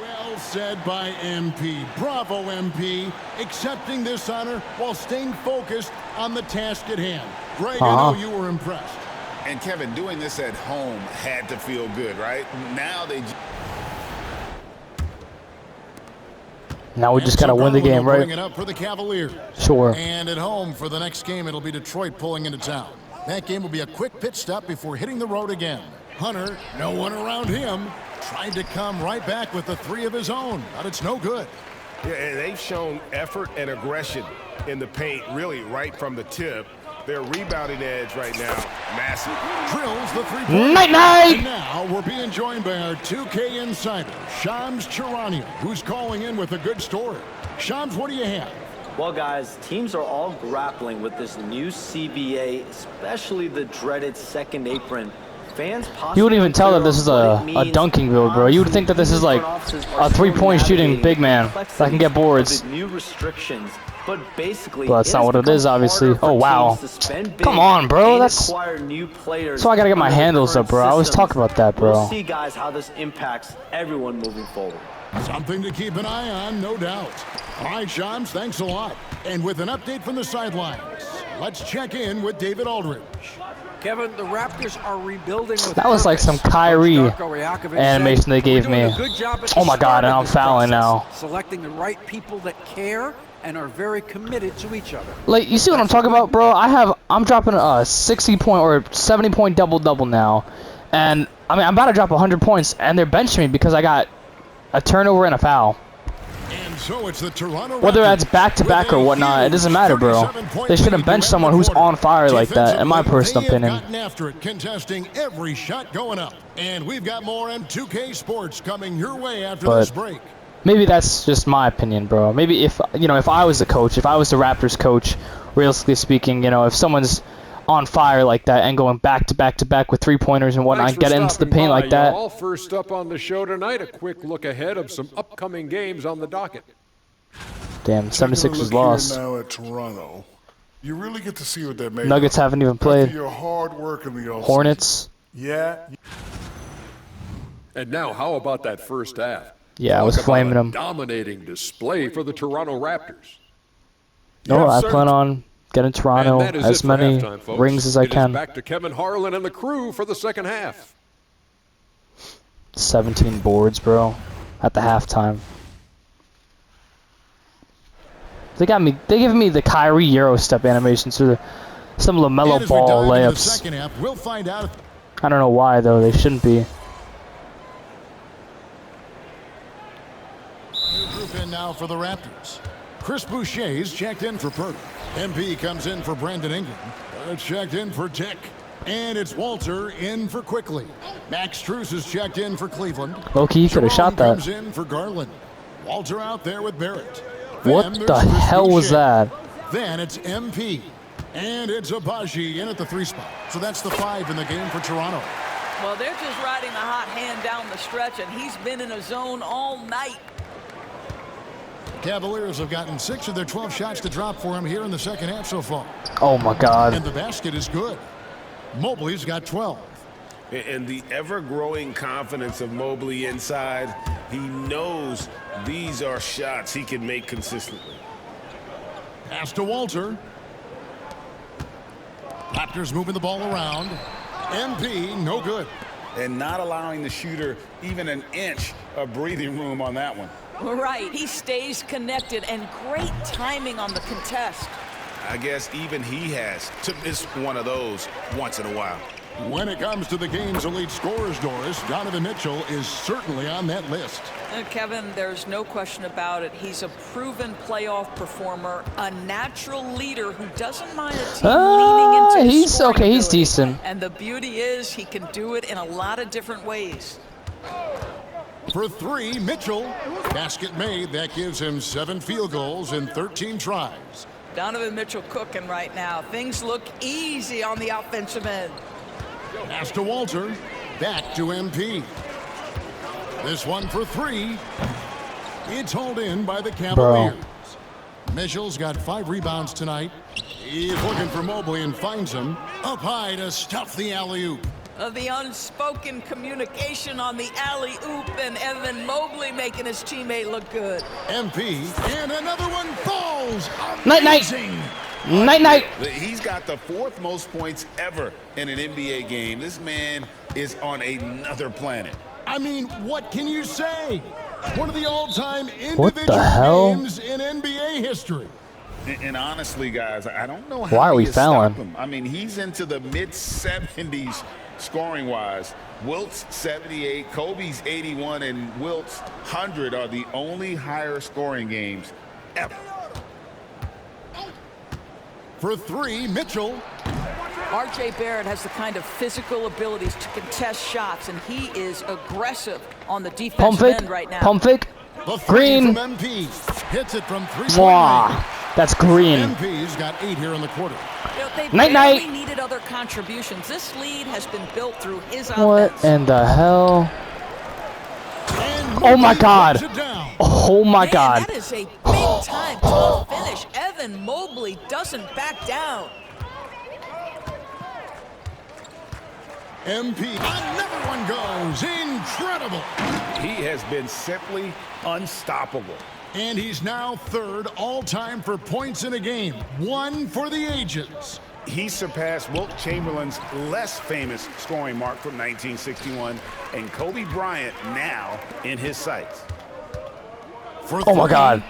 Speaker 2: Well said by MP. Bravo, MP. Accepting this honor while staying focused on the task at hand. Greg, I know you were impressed.
Speaker 6: And Kevin, doing this at home had to feel good, right?
Speaker 1: Now we just got to win the game, right?
Speaker 2: Bring it up for the Cavaliers.
Speaker 1: Sure.
Speaker 2: And at home for the next game, it'll be Detroit pulling into town. That game will be a quick pit stop before hitting the road again. Hunter, no one around him, tried to come right back with the three of his own, but it's no good.
Speaker 4: Yeah, they've shown effort and aggression in the paint, really right from the tip. Their rebounding edge right now, massive.
Speaker 2: Drills the three-point.
Speaker 1: Night-night!
Speaker 2: And now we're being joined by our 2K insider, Shams Charania, who's calling in with a good story. Shams, what do you have?
Speaker 8: Well, guys, teams are all grappling with this new CBA, especially the dreaded second apron. Fans
Speaker 1: You wouldn't even tell that this is a dunking build, bro. You would think that this is like a three-point shooting big man that can get boards.
Speaker 8: New restrictions, but basically,
Speaker 1: Well, that's not what it is, obviously. Oh, wow. Come on, bro. That's so I gotta get my handles up, bro. I was talking about that, bro.
Speaker 8: We'll see, guys, how this impacts everyone moving forward.
Speaker 2: Something to keep an eye on, no doubt. All right, Shams, thanks a lot. And with an update from the sidelines, let's check in with David Aldridge.
Speaker 3: Kevin, the Raptors are rebuilding with
Speaker 1: That was like some
Speaker 3: purpose.
Speaker 1: Kyrie
Speaker 3: Coach Darko Rajakovic
Speaker 1: animation
Speaker 3: said,
Speaker 1: they gave
Speaker 3: "We're doing
Speaker 1: me.
Speaker 3: a good job at
Speaker 1: Oh
Speaker 3: the
Speaker 1: my God,
Speaker 3: start
Speaker 1: and
Speaker 3: of
Speaker 1: I'm
Speaker 3: this
Speaker 1: fouling
Speaker 3: process,
Speaker 1: now.
Speaker 3: selecting the right people that care and are very committed to each other."
Speaker 1: Like, you see what I'm talking about, bro? I'm dropping a 60-point or 70-point double-double now. And, I mean, I'm about to drop 100 points, and they're benching me because I got a turnover and a foul.
Speaker 2: And so it's the Toronto
Speaker 1: Whether
Speaker 2: Raptors
Speaker 1: that's back-to-back or whatnot, it doesn't matter, bro. They shouldn't bench someone who's on fire like that, in my personal opinion.
Speaker 2: Gotten after it, contesting every shot going up. And we've got more M2K Sports coming your way after this break.
Speaker 1: Maybe that's just my opinion, bro. Maybe if I was the coach, if I was the Raptors coach, realistically speaking, if someone's on fire like that and going back to back with three-pointers and whatnot, get into the paint like that.
Speaker 9: All first up on the show tonight, a quick look ahead of some upcoming games on the docket.
Speaker 1: Damn, 76ers lost.
Speaker 10: Now at Toronto, you really get to see what they're made
Speaker 1: Nuggets
Speaker 10: of.
Speaker 1: haven't even played.
Speaker 10: After your hard work in the offseason.
Speaker 1: Hornets.
Speaker 10: Yeah.
Speaker 9: And now, how about that first half?
Speaker 1: Yeah, I was flaming them.
Speaker 9: Dominating display for the Toronto Raptors.
Speaker 1: No, I plan on getting Toronto
Speaker 9: And that is
Speaker 1: as
Speaker 9: it for
Speaker 1: many
Speaker 9: halftime, folks.
Speaker 1: rings as I
Speaker 9: It is
Speaker 1: can.
Speaker 9: back to Kevin Harlan and the crew for the second half.
Speaker 1: 17 boards, bro, at the halftime. They giving me the Kyrie Euro step animations or some LaMelo Ball layups.
Speaker 2: We'll find out.
Speaker 1: I don't know why though. They shouldn't be.
Speaker 2: New group in now for the Raptors. Chris Boucher's checked in for Purdy. MP comes in for Brandon Ingram. Checked in for Tick. And it's Walter in for Quickly. Max Strus is checked in for Cleveland.
Speaker 1: Low-key, he could have shot that.
Speaker 2: Comes in for Garland. Walter out there with Barrett.
Speaker 1: What the hell was that?
Speaker 2: Then it's MP. And it's Abaji in at the 3 spot. So that's the 5 in the game for Toronto.
Speaker 5: Well, they're just riding the hot hand down the stretch, and he's been in a zone all night.
Speaker 2: Cavaliers have gotten 6 of their 12 shots to drop for him here in the second half so far.
Speaker 1: Oh my God.
Speaker 2: And the basket is good. Mobley's got 12.
Speaker 4: And the ever-growing confidence of Mobley inside, he knows these are shots he can make consistently.
Speaker 2: Pass to Walter. Raptors moving the ball around. MP, no good.
Speaker 6: And not allowing the shooter even an inch of breathing room on that one.
Speaker 5: Right, he stays connected, and great timing on the contest.
Speaker 6: I guess even he has to miss one of those once in a while.
Speaker 2: When it comes to the game's elite scorers, Doris, Donovan Mitchell is certainly on that list.
Speaker 5: Kevin, there's no question about it. He's a proven playoff performer, a natural leader who doesn't mind a team leaning into his
Speaker 1: he's
Speaker 5: scoring
Speaker 1: okay. He's
Speaker 5: ability.
Speaker 1: decent.
Speaker 5: And the beauty is he can do it in a lot of different ways.
Speaker 2: For 3, Mitchell. Basket made. That gives him 7 field goals in 13 tries.
Speaker 5: Donovan Mitchell cooking right now. Things look easy on the offensive end.
Speaker 2: Pass to Walter. Back to MP. This one for 3. It's hauled in by the Cavaliers. Mitchell's got 5 rebounds tonight. He's looking for Mobley and finds him. Up high to stuff the alley-oop.
Speaker 5: The unspoken communication on the alley-oop, and Evan Mobley making his teammate look good.
Speaker 2: MP, and another one falls.
Speaker 1: Night-night. Night-night.
Speaker 6: He's got the 4th most points ever in an NBA game. This man is on another planet.
Speaker 2: I mean, what can you say? One of the all-time individual games in NBA history.
Speaker 6: And honestly, guys, I don't know how
Speaker 1: Why are we
Speaker 6: you stop
Speaker 1: fouling?
Speaker 6: him. I mean, he's into the mid-70s scoring-wise. Wilt's 78, Kobe's 81, and Wilt's 100 are the only higher scoring games ever.
Speaker 2: For 3, Mitchell.
Speaker 5: R.J. Barrett has the kind of physical abilities to contest shots, and he is aggressive on the defensive end right now.
Speaker 1: Pump fake. Green.
Speaker 2: From MP. Hits it from 3-point
Speaker 1: Wow. That's green.
Speaker 2: MP's got 8 here in the quarter.
Speaker 5: You know, they
Speaker 1: Night,
Speaker 5: barely
Speaker 1: night.
Speaker 5: needed other contributions. This lead has been built through his
Speaker 1: What
Speaker 5: offense.
Speaker 1: in the hell?
Speaker 2: And
Speaker 1: Oh my
Speaker 2: Mobley
Speaker 1: God.
Speaker 2: puts it down.
Speaker 1: Oh my
Speaker 5: Man,
Speaker 1: God.
Speaker 5: that is a big-time tough finish. Evan Mobley doesn't back down.
Speaker 2: MP. Another one goes. Incredible.
Speaker 4: He has been simply unstoppable.
Speaker 2: And he's now 3rd all-time for points in a game. 1 for the ages.
Speaker 4: He surpassed Wilt Chamberlain's less famous scoring mark from 1961, and Kobe Bryant now in his sights.
Speaker 2: For
Speaker 1: Oh my
Speaker 2: 3.
Speaker 1: God.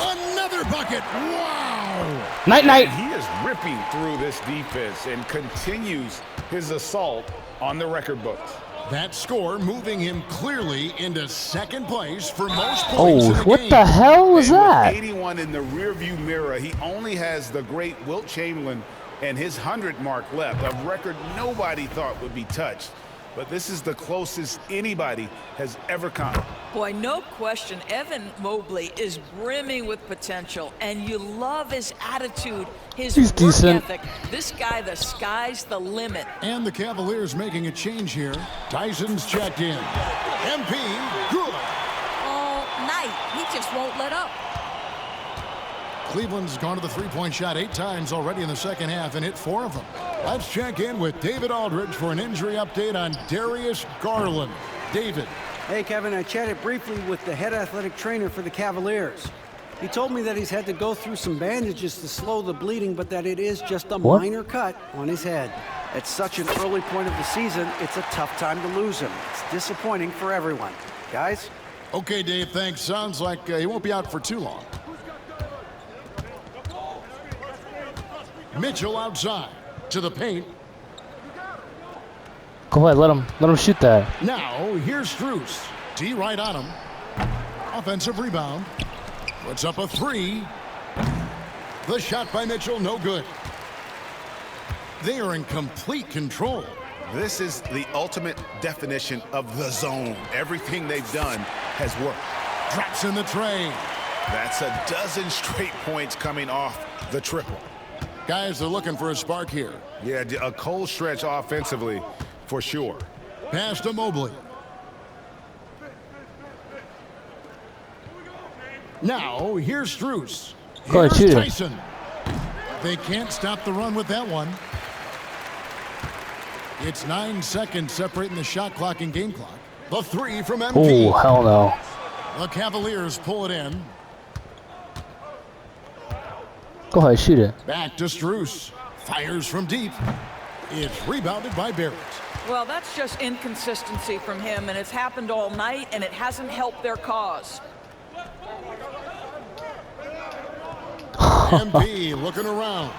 Speaker 2: Another bucket. Wow.
Speaker 1: Night, night.
Speaker 4: He is ripping through this defense and continues his assault on the record books.
Speaker 2: That score moving him clearly into 2nd place for most points in
Speaker 1: Oh,
Speaker 2: the
Speaker 1: what
Speaker 2: game.
Speaker 1: the hell was
Speaker 4: And with
Speaker 1: that?
Speaker 4: 81 in the rearview mirror, he only has the great Wilt Chamberlain and his 100 mark left, a record nobody thought would be touched. But this is the closest anybody has ever come.
Speaker 5: Boy, no question, Evan Mobley is brimming with potential, and you love his attitude, his
Speaker 1: He's
Speaker 5: work
Speaker 1: decent.
Speaker 5: ethic. This guy, the sky's the limit.
Speaker 2: And the Cavaliers making a change here. Tyson's checked in. MP, good.
Speaker 5: All night, he just won't let up.
Speaker 2: Cleveland's gone to the 3-point shot 8 times already in the second half and hit 4 of them. Let's check in with David Aldridge for an injury update on Darius Garland. David.
Speaker 11: Hey, Kevin, I chatted briefly with the head athletic trainer for the Cavaliers. He told me that he's had to go through some bandages to slow the bleeding, but that it is just a minor cut on his head. At such an early point of the season, it's a tough time to lose him. It's disappointing for everyone. Guys?
Speaker 2: Okay, Dave, thanks. Sounds like he won't be out for too long. Mitchell outside to the paint.
Speaker 1: Go ahead, let him shoot that.
Speaker 2: Now, here's Strus. D right on him. Offensive rebound. Puts up a 3. The shot by Mitchell, no good. They are in complete control.
Speaker 4: This is the ultimate definition of the zone. Everything they've done has worked.
Speaker 2: Drops in the tray.
Speaker 4: That's a dozen straight points coming off the triple.
Speaker 2: Guys, they're looking for a spark here.
Speaker 4: Yeah, a cold stretch offensively for sure.
Speaker 2: Pass to Mobley. Now, here's Strus.
Speaker 1: Go ahead,
Speaker 2: Here's
Speaker 1: shoot it.
Speaker 2: Tyson. They can't stop the run with that one. It's 9 seconds separating the shot clock and game clock. The 3 from MP.
Speaker 1: Oh, hell no.
Speaker 2: The Cavaliers pull it in.
Speaker 1: Go ahead, shoot it.
Speaker 2: Back to Strus. Fires from deep. It's rebounded by Barrett.
Speaker 5: Well, that's just inconsistency from him, and it's happened all night, and it hasn't helped their cause.
Speaker 2: MP looking around.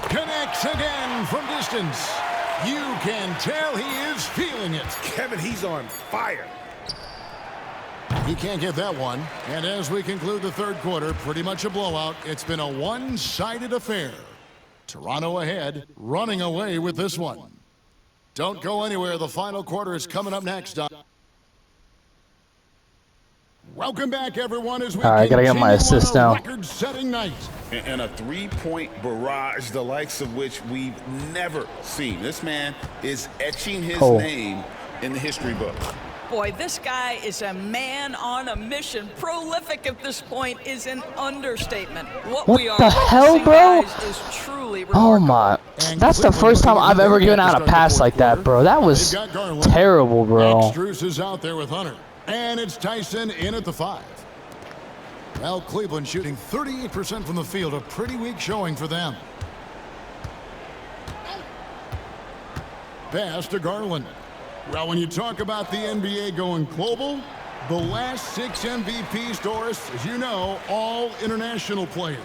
Speaker 2: Connects again from distance. You can tell he is feeling it.
Speaker 4: Kevin, he's on fire.
Speaker 2: He can't get that one. And as we conclude the 3rd quarter, pretty much a blowout. It's been a one-sided affair. Toronto ahead, running away with this one. Don't go anywhere. The final quarter is coming up next. Welcome back, everyone, as we
Speaker 1: All right, gotta get my assist now.
Speaker 2: record-setting night.
Speaker 4: And a 3-point barrage, the likes of which we've never seen. This man is etching his name in the history book.
Speaker 5: Boy, this guy is a man on a mission. Prolific at this point is an understatement. What we are
Speaker 1: the hell,
Speaker 5: witnessing,
Speaker 1: bro?
Speaker 5: guys, is truly remarkable.
Speaker 1: Oh my. That's the first time I've ever given out a pass like that, bro. That was terrible, bro.
Speaker 2: Strus is out there with Hunter. And it's Tyson in at the 5. Well, Cleveland shooting 38% from the field. A pretty weak showing for them. Pass to Garland. Well, when you talk about the NBA going global, the last 6 MVPs, Doris, as you know, all international players.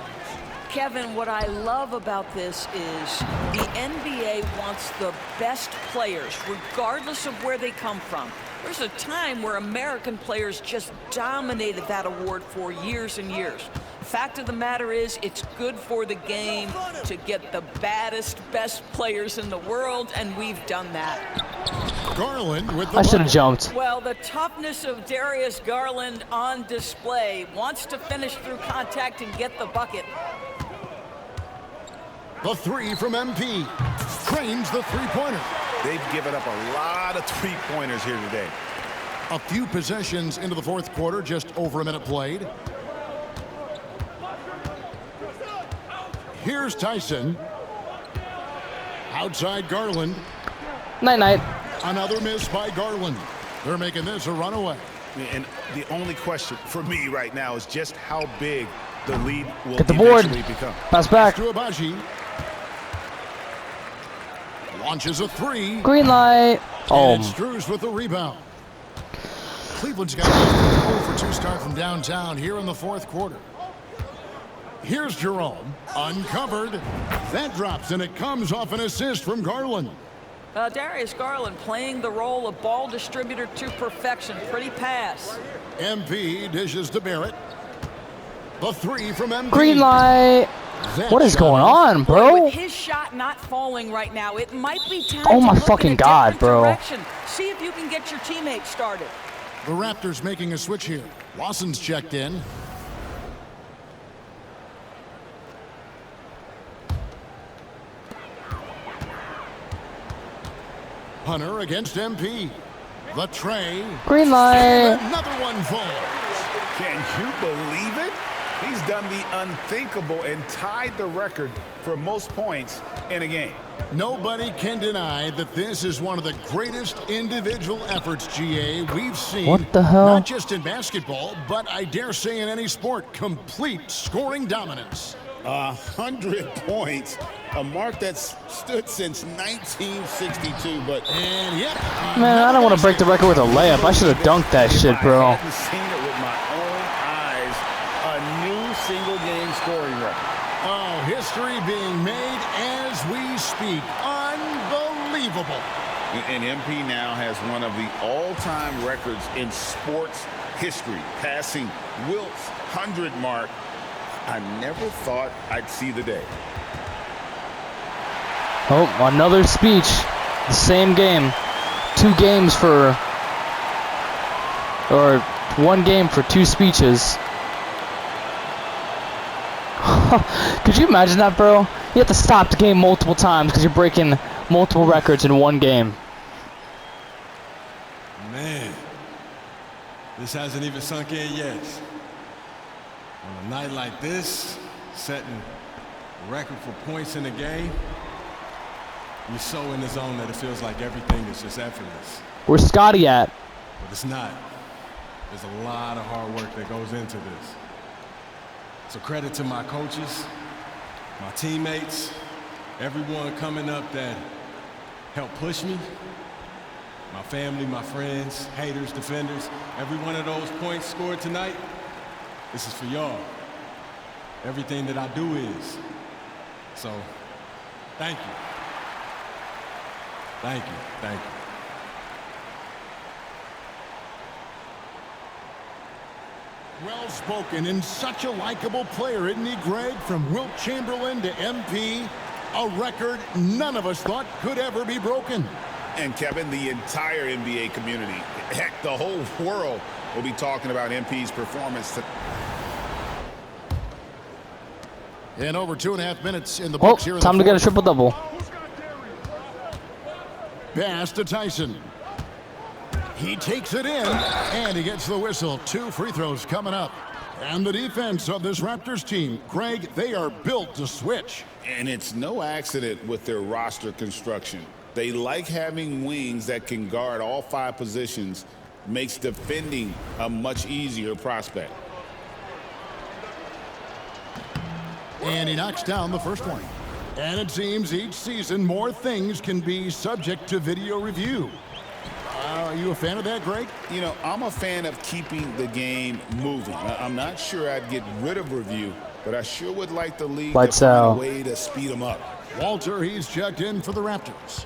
Speaker 5: Kevin, what I love about this is the NBA wants the best players, regardless of where they come from. There's a time where American players just dominated that award for years and years. Fact of the matter is, it's good for the game to get the baddest, best players in the world, and we've done that.
Speaker 2: Garland with the
Speaker 1: I should have
Speaker 2: bucket.
Speaker 1: jumped.
Speaker 5: Well, the toughness of Darius Garland on display. Wants to finish through contact and get the bucket.
Speaker 2: The three from MP. Trains the three-pointer.
Speaker 6: They've given up a lot of three-pointers here today.
Speaker 2: A few possessions into the fourth quarter, just over a minute played. Here's Tyson. Outside Garland.
Speaker 1: Night-night.
Speaker 2: Another miss by Garland. They're making this a runaway.
Speaker 6: And the only question for me right now is just how big the lead will
Speaker 1: Get the board.
Speaker 6: eventually become.
Speaker 1: Pass back.
Speaker 2: To Abaji. Launches a three.
Speaker 1: Green light. Oh.
Speaker 2: And Strus with the rebound. Cleveland's got a 0 for 2 start from downtown here in the fourth quarter. Here's Jerome. Uncovered. That drops, and it comes off an assist from Garland.
Speaker 5: Darius Garland playing the role of ball distributor to perfection. Pretty pass.
Speaker 2: MP dishes to Barrett. The three from MP.
Speaker 1: Green light. What is going on, bro?
Speaker 5: With his shot not falling right now, it might be time
Speaker 1: Oh
Speaker 5: to
Speaker 1: my
Speaker 5: look
Speaker 1: fucking
Speaker 5: in a
Speaker 1: God,
Speaker 5: different
Speaker 1: bro.
Speaker 5: direction. See if you can get your teammates started.
Speaker 2: The Raptors making a switch here. Lawson's checked in. Hunter against MP. The tray.
Speaker 1: Green light.
Speaker 2: Another one falls.
Speaker 6: Can you believe it? He's done the unthinkable and tied the record for most points in a game.
Speaker 2: Nobody can deny that this is one of the greatest individual efforts, GA, we've seen.
Speaker 1: What the hell?
Speaker 2: Not just in basketball, but I dare say in any sport. Complete scoring dominance.
Speaker 6: 100 points, a mark that's stood since 1962, but...
Speaker 2: And yep.
Speaker 1: Man, I don't want to break the record with a layup. I should have dunked that shit, bro.
Speaker 6: I hadn't seen it with my own eyes. A new single-game scoring record.
Speaker 2: Oh, history being made as we speak. Unbelievable.
Speaker 6: And MP now has one of the all-time records in sports history, passing Wilt's 100 mark. I never thought I'd see the day.
Speaker 1: Oh, another speech. The same game. 2 games for... Or 1 game for 2 speeches. Could you imagine that, bro? You have to stop the game multiple times because you're breaking multiple records in 1 game.
Speaker 7: Man, this hasn't even sunk in yet. On a night like this, setting a record for points in the game, you're so in the zone that it feels like everything is just effortless.
Speaker 1: Where's Scotty at?
Speaker 7: But it's not. There's a lot of hard work that goes into this. So credit to my coaches, my teammates, everyone coming up that helped push me, my family, my friends, haters, defenders. Every one of those points scored tonight, this is for y'all. Everything that I do is. So, thank you. Thank you. Thank you.
Speaker 2: Well spoken and such a likable player, isn't he, Greg? From Wilt Chamberlain to MP, a record none of us thought could ever be broken.
Speaker 6: And Kevin, the entire NBA community, heck, the whole world will be talking about MP's performance.
Speaker 2: And over 2.5 minutes in the books here.
Speaker 1: Time to get a triple-double.
Speaker 2: Pass to Tyson. He takes it in, and he gets the whistle. 2 free throws coming up. And the defense of this Raptors team, Greg, they are built to switch.
Speaker 6: And it's no accident with their roster construction. They like having wings that can guard all 5 positions, makes defending a much easier prospect.
Speaker 2: And he knocks down the first one. And it seems each season more things can be subject to video review. Are you a fan of that, Greg?
Speaker 6: You know, I'm a fan of keeping the game moving. I'm not sure I'd get rid of review, but I sure would like the league to find a way to speed them up.
Speaker 2: Walter, he's checked in for the Raptors.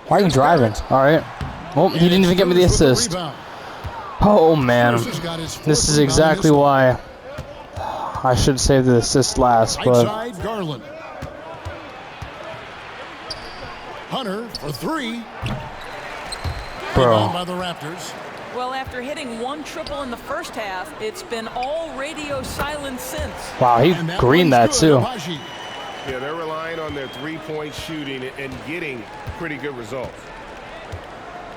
Speaker 1: Why are you driving? All right. Well, he didn't even get me the assist. Oh, man. This is exactly why I should save the assist last,
Speaker 2: Right
Speaker 1: but
Speaker 2: side, Garland. Hunter for three. Rebound by the Raptors.
Speaker 5: Well, after hitting one triple in the first half, it's been all radio silence since.
Speaker 1: wow, he greened that too.
Speaker 2: Abaji.
Speaker 4: Yeah, they're relying on their three-point shooting and getting pretty good results.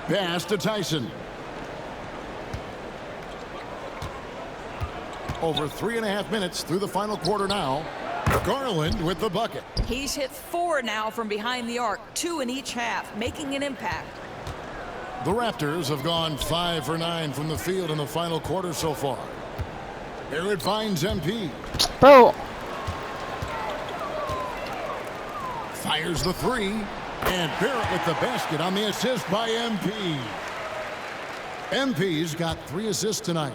Speaker 2: Pass to Tyson. Over 3.5 minutes through the final quarter now. Garland with the bucket.
Speaker 5: He's hit 4 now from behind the arc, 2 in each half, making an impact.
Speaker 2: The Raptors have gone 5 for 9 from the field in the final quarter so far. Here it finds MP.
Speaker 1: Bro,
Speaker 2: Fires the three. And Barrett with the basket on the assist by MP. MP's got 3 assists tonight.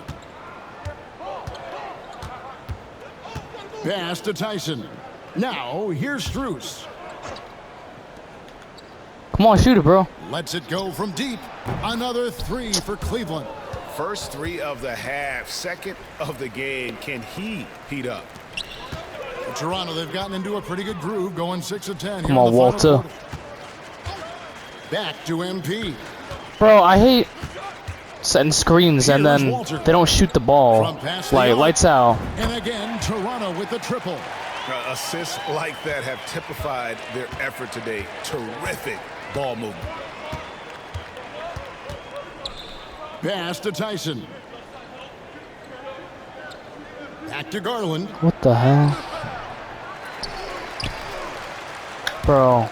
Speaker 2: Pass to Tyson. Now, here's Strus.
Speaker 1: come on, shoot it, bro.
Speaker 2: Lets it go from deep. Another 3 for Cleveland.
Speaker 4: First 3 of the half, second of the game. Can he heat up?
Speaker 2: For Toronto, they've gotten into a pretty good groove, going 6 of 10.
Speaker 1: Come on, Walter.
Speaker 2: Back to MP.
Speaker 1: Bro, I hate setting screens and then they don't shoot the ball. Like, lights out.
Speaker 2: And again, Toronto with the triple.
Speaker 4: Assists like that have typified their effort today. Terrific ball movement.
Speaker 2: Pass to Tyson. Back to Garland.
Speaker 1: What the hell? Bro.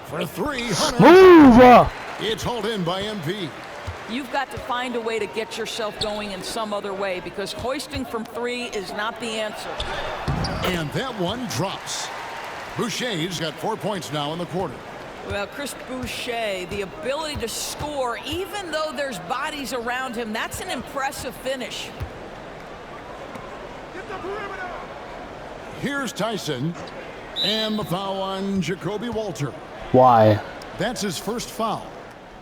Speaker 2: For 3, Hunter.
Speaker 1: Move!
Speaker 2: It's hauled in by MP.
Speaker 5: You've got to find a way to get yourself going in some other way because hoisting from 3 is not the answer.
Speaker 2: And that one drops. Boucher's got 4 points now in the quarter.
Speaker 5: Well, Chris Boucher, the ability to score even though there's bodies around him, that's an impressive finish.
Speaker 2: Here's Tyson. And the foul on Jacoby Walter.
Speaker 1: Why?
Speaker 2: That's his first foul.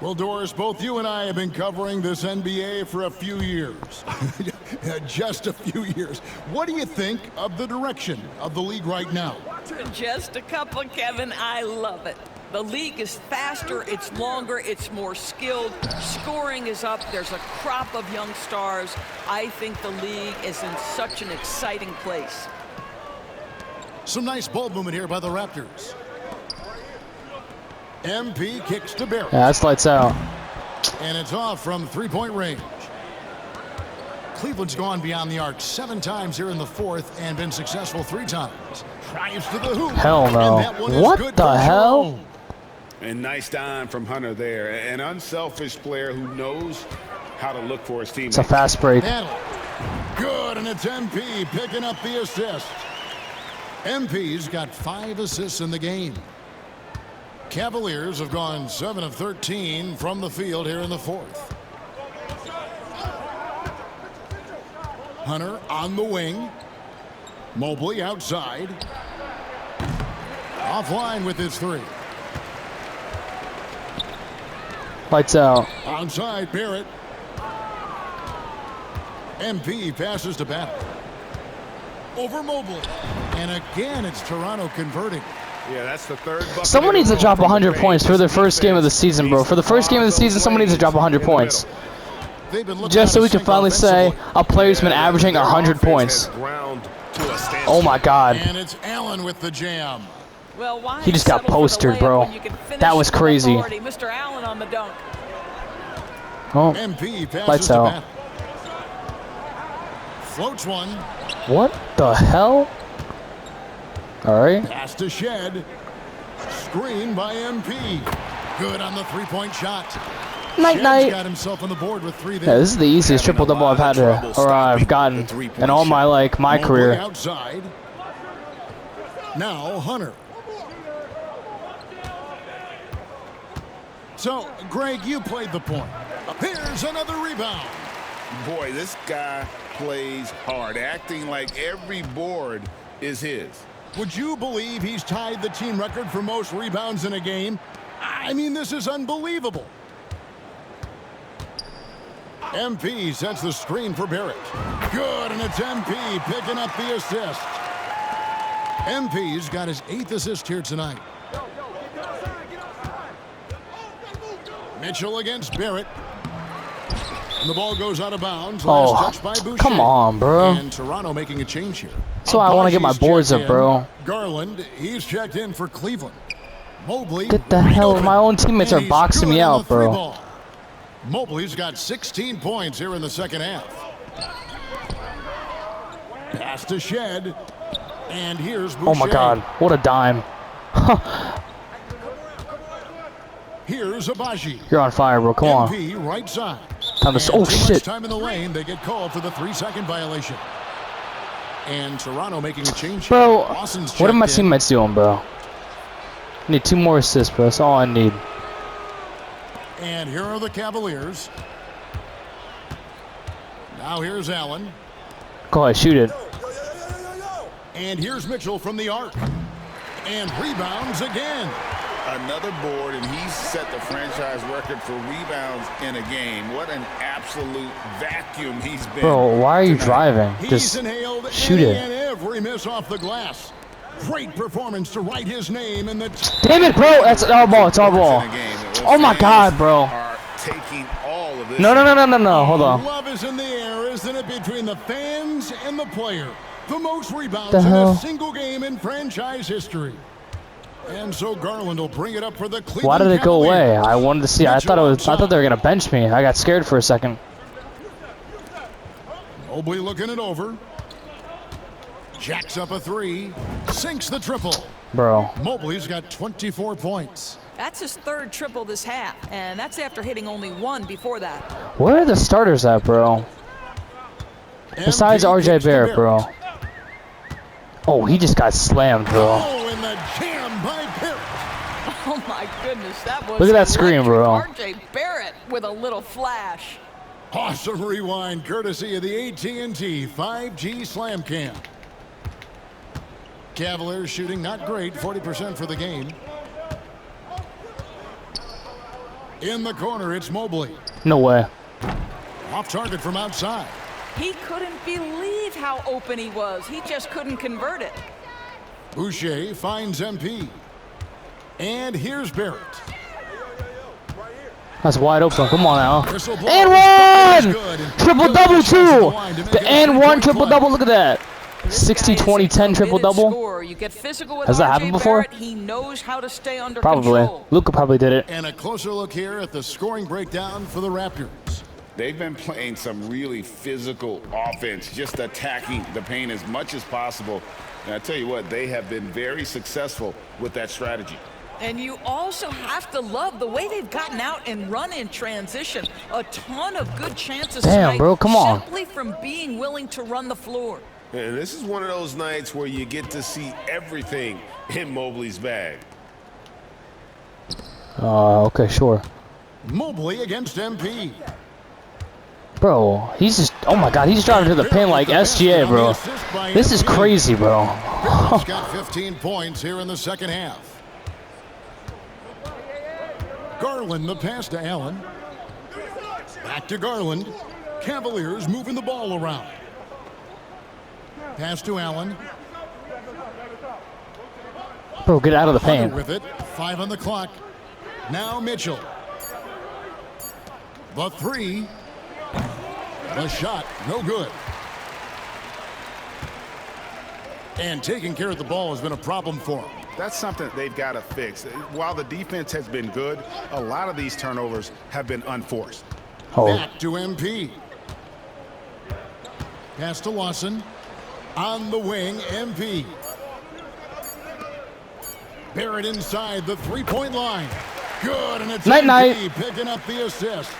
Speaker 2: Well, Doris, both you and I have been covering this NBA for a few years. Just a few years. What do you think of the direction of the league right now?
Speaker 5: Just a couple, Kevin. I love it. The league is faster, it's longer, it's more skilled. Scoring is up. There's a crop of young stars. I think the league is in such an exciting place.
Speaker 2: Some nice ball movement here by the Raptors. MP kicks to Barrett.
Speaker 1: Yeah, that's lights out.
Speaker 2: And it's off from 3-point range. Cleveland's gone beyond the arc 7 times here in the fourth and been successful 3 times. Drives to the hoop.
Speaker 1: Hell no. What the hell?
Speaker 4: And nice dime from Hunter there. An unselfish player who knows how to look for his teammates.
Speaker 1: It's a fast break.
Speaker 2: Good, and it's MP picking up the assist. MP's got 5 assists in the game. Cavaliers have gone 7 of 13 from the field here in the fourth. Hunter on the wing. Mobley outside. Offline with his 3.
Speaker 1: Lights out.
Speaker 2: Outside Barrett. MP passes to Battle. Over Mobley. And again, it's Toronto converting.
Speaker 4: Yeah, that's the third bucket.
Speaker 1: Someone needs to drop 100 points for their first game of the season, bro. For the first game of the season, someone needs to drop 100 points. Just so we can finally say a player's been averaging 100 points. Oh my God.
Speaker 2: And it's Allen with the jam.
Speaker 5: Well, why
Speaker 1: He just got
Speaker 5: settle for the
Speaker 1: postered,
Speaker 5: layup
Speaker 1: bro.
Speaker 5: when you can finish
Speaker 1: That was
Speaker 5: with
Speaker 1: crazy.
Speaker 5: authority? Mr. Allen on the dunk.
Speaker 1: Oh,
Speaker 2: MP passes
Speaker 1: lights
Speaker 2: to
Speaker 1: out.
Speaker 2: Battle. Floats one.
Speaker 1: What the hell? All right.
Speaker 2: Pass to Shed. Screen by MP. Good on the 3-point shot.
Speaker 1: Night, night.
Speaker 2: Got himself on the board with 3
Speaker 1: Yeah,
Speaker 2: there.
Speaker 1: this is the easiest triple double I've had to, or I've gotten in all my my
Speaker 2: Mobley
Speaker 1: career.
Speaker 2: outside. Now Hunter. So, Greg, you played the point. Here's another rebound.
Speaker 6: Boy, this guy plays hard, acting like every board is his.
Speaker 2: Would you believe he's tied the team record for most rebounds in a game? I mean, this is unbelievable. MP sets the screen for Barrett. Good, and it's MP picking up the assist. MP's got his 8th assist here tonight. Mitchell against Barrett. And the ball goes out of bounds. Last touch by Boucher.
Speaker 1: Come on, bro.
Speaker 2: And Toronto making a change here.
Speaker 1: So I want to get my boards up, bro.
Speaker 2: Garland, he's checked in for Cleveland. Mobley.
Speaker 1: Get the hell, my own teammates are boxing me out, bro.
Speaker 2: Mobley's got 16 points here in the second half. Pass to Shed. And here's Boucher.
Speaker 1: Oh my God, what a dime.
Speaker 2: Here's Abaji.
Speaker 1: You're on fire, bro. Come on.
Speaker 2: MP right side.
Speaker 1: Time to, oh shit.
Speaker 2: Time in the lane, they get called for the 3-second violation. And Toronto making a change.
Speaker 1: Bro, what are my teammates doing, bro? I need 2 more assists, bro. That's all I need.
Speaker 2: And here are the Cavaliers. Now here's Allen.
Speaker 1: Go ahead, shoot it.
Speaker 2: And here's Mitchell from the arc. And rebounds again.
Speaker 6: Another board, and he's set the franchise record for rebounds in a game. What an absolute vacuum he's been.
Speaker 1: Bro, why are you driving? Just shoot it.
Speaker 2: And every miss off the glass. Great performance to write his name in the...
Speaker 1: Damn it, bro! That's our ball. It's our ball. Oh my God, bro. No, hold on.
Speaker 2: Love is in the air, isn't it, between the fans and the player? The most rebounds
Speaker 1: in
Speaker 2: a single game in franchise history. And so Garland will bring it up for the Cleveland
Speaker 1: Why did it go away? I wanted to see. I thought they were gonna bench me. I got scared for a second.
Speaker 2: Mobley looking it over. Jacks up a 3. Sinks the triple.
Speaker 1: Bro.
Speaker 2: Mobley's got 24 points.
Speaker 5: That's his 3rd triple this half, and that's after hitting only 1 before that.
Speaker 1: Where are the starters at, bro? Besides RJ Barrett, bro. Oh, he just got slammed, bro.
Speaker 2: Oh, and the jam by Barrett.
Speaker 5: Oh my goodness, that was...
Speaker 1: Look at that screen, bro.
Speaker 5: RJ Barrett with a little flash.
Speaker 2: Awesome rewind, courtesy of the AT&T 5G Slam Cam. Cavaliers shooting not great, 40% for the game. In the corner, it's Mobley.
Speaker 1: No way.
Speaker 2: Off target from outside.
Speaker 5: He couldn't believe how open he was. He just couldn't convert it.
Speaker 2: Boucher finds MP. And here's Barrett.
Speaker 1: That's wide open. Come on now. And 1! Triple-double, too! The and 1 triple-double. Look at that. 60, 20, 10 triple-double. Has that happened before?
Speaker 5: He knows how to stay under
Speaker 1: probably.
Speaker 5: Control.
Speaker 1: Luka probably did it.
Speaker 2: And a closer look here at the scoring breakdown for the Raptors.
Speaker 6: They've been playing some really physical offense, just attacking the paint as much as possible. And I tell you what, they have been very successful with that strategy.
Speaker 5: And you also have to love the way they've gotten out and run in transition. A ton of good chances tonight,
Speaker 1: bro, come on.
Speaker 5: Simply from being willing to run the floor.
Speaker 4: And this is one of those nights where you get to see everything in Mobley's bag.
Speaker 1: Okay, sure.
Speaker 2: Mobley against MP.
Speaker 1: Bro, he's just, oh my God, he's driving to the pin like SGA, bro. This is crazy, bro.
Speaker 2: He's got 15 points here in the second half. Garland, the pass to Allen. Back to Garland. Cavaliers moving the ball around. Pass to Allen.
Speaker 1: Bro, get out of the paint.
Speaker 2: With it, 5 on the clock. Now Mitchell. The 3. The shot, no good. And taking care of the ball has been a problem for him.
Speaker 4: That's something they've got to fix. While the defense has been good, a lot of these turnovers have been unforced.
Speaker 2: Back to MP. Pass to Lawson. On the wing, MP. Barrett inside the 3-point line. Good, and it's MP picking up the assist.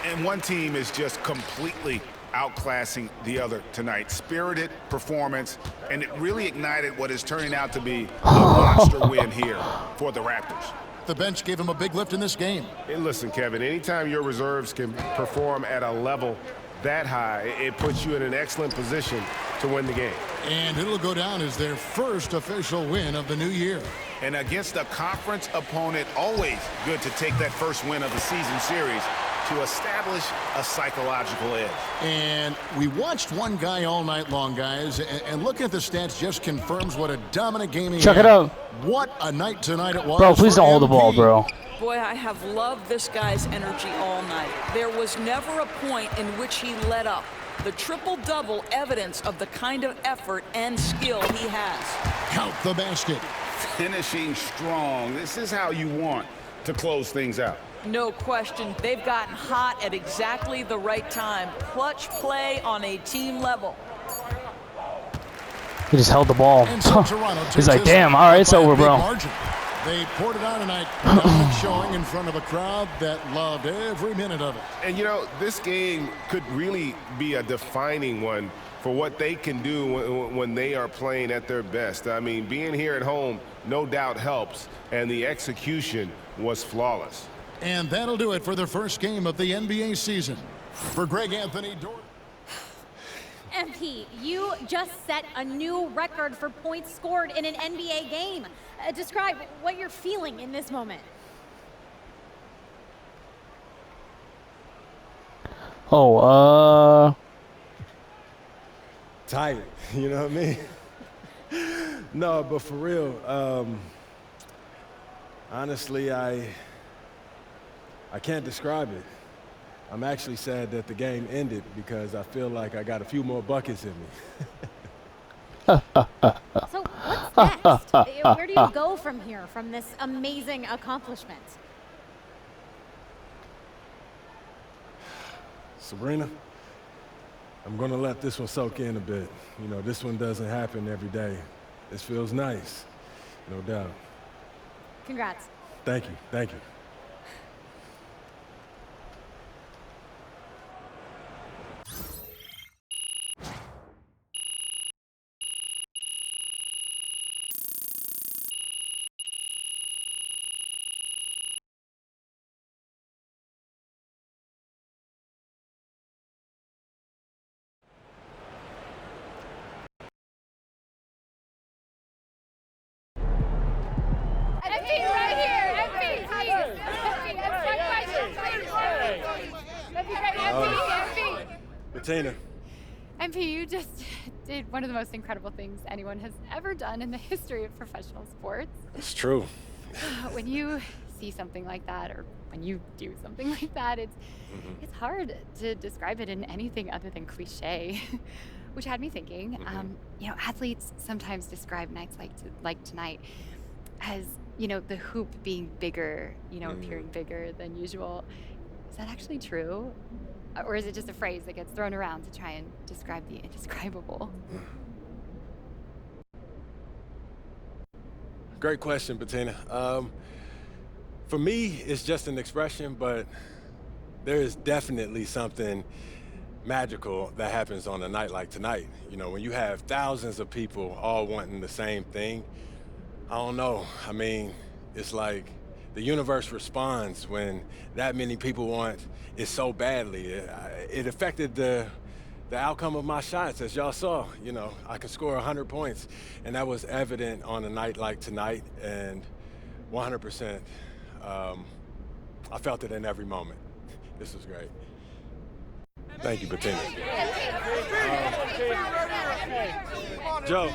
Speaker 4: And one team is just completely outclassing the other tonight. Spirited performance, and it really ignited what is turning out to be a monster win here for the Raptors.
Speaker 2: The bench gave him a big lift in this game.
Speaker 4: Hey, listen, Kevin, anytime your reserves can perform at a level that high, it puts you in an excellent position to win the game.
Speaker 2: And it'll go down as their first official win of the new year.
Speaker 4: And against a conference opponent, always good to take that first win of the season series. to establish a psychological edge.
Speaker 2: And we watched one guy all night long, guys, and looking at the stats just confirms what a dominant game he had.
Speaker 1: Check it out.
Speaker 2: What a night tonight it was.
Speaker 1: Bro, please
Speaker 2: for
Speaker 1: don't hold the
Speaker 2: MP.
Speaker 1: ball, bro.
Speaker 5: Boy, I have loved this guy's energy all night. There was never a point in which he let up. The triple-double evidence of the kind of effort and skill he has.
Speaker 2: Count the basket.
Speaker 6: Finishing strong. This is how you want to close things out.
Speaker 5: No question, they've gotten hot at exactly the right time. Clutch play on a team level.
Speaker 1: He just held the ball.
Speaker 2: And so Toronto
Speaker 1: He's like, damn, all right, it's over, bro.
Speaker 2: Margin. They poured it out tonight, dominant showing in front of a crowd that loved every minute of it.
Speaker 4: And, you know, this game could really be a defining one for what they can do when they are playing at their best. I mean, being here at home no doubt helps, and the execution was flawless.
Speaker 2: And that'll do it for the first game of the NBA season. For Greg Anthony Dorton.
Speaker 12: MP, you just set a new record for points scored in an NBA game. Describe what you're feeling in this moment.
Speaker 7: Tired, you know what I mean? No, but for real, honestly, I can't describe it. I'm actually sad that the game ended because I feel like I got a few more buckets in me.
Speaker 12: So what's next? Where do you go from here, from this amazing accomplishment?
Speaker 7: Sabrina, I'm going to let this one soak in a bit. You know, this one doesn't happen every day. This feels nice, no doubt.
Speaker 12: Congrats.
Speaker 7: Thank you, thank you. Bettina.
Speaker 13: MP, you just did one of the most incredible things anyone has ever done in the history of professional sports.
Speaker 7: It's true.
Speaker 13: When you see something like that, or when you do something like that, it's hard to describe it in anything other than cliche, which had me thinking. You know, athletes sometimes describe nights like tonight as, you know, the hoop being bigger, you know, appearing bigger than usual. Is that actually true? Or is it just a phrase that gets thrown around to try and describe the indescribable?
Speaker 7: Great question, Bettina. For me, it's just an expression, but there is definitely something magical that happens on a night like tonight. You know, when you have thousands of people all wanting the same thing, I don't know. I mean, it's like the universe responds when that many people want it so badly. It affected the outcome of my shots, as y'all saw. You know, I could score 100 points, and that was evident on a night like tonight, and 100%. I felt it in every moment. This was great. Thank you, Bettina. Joe.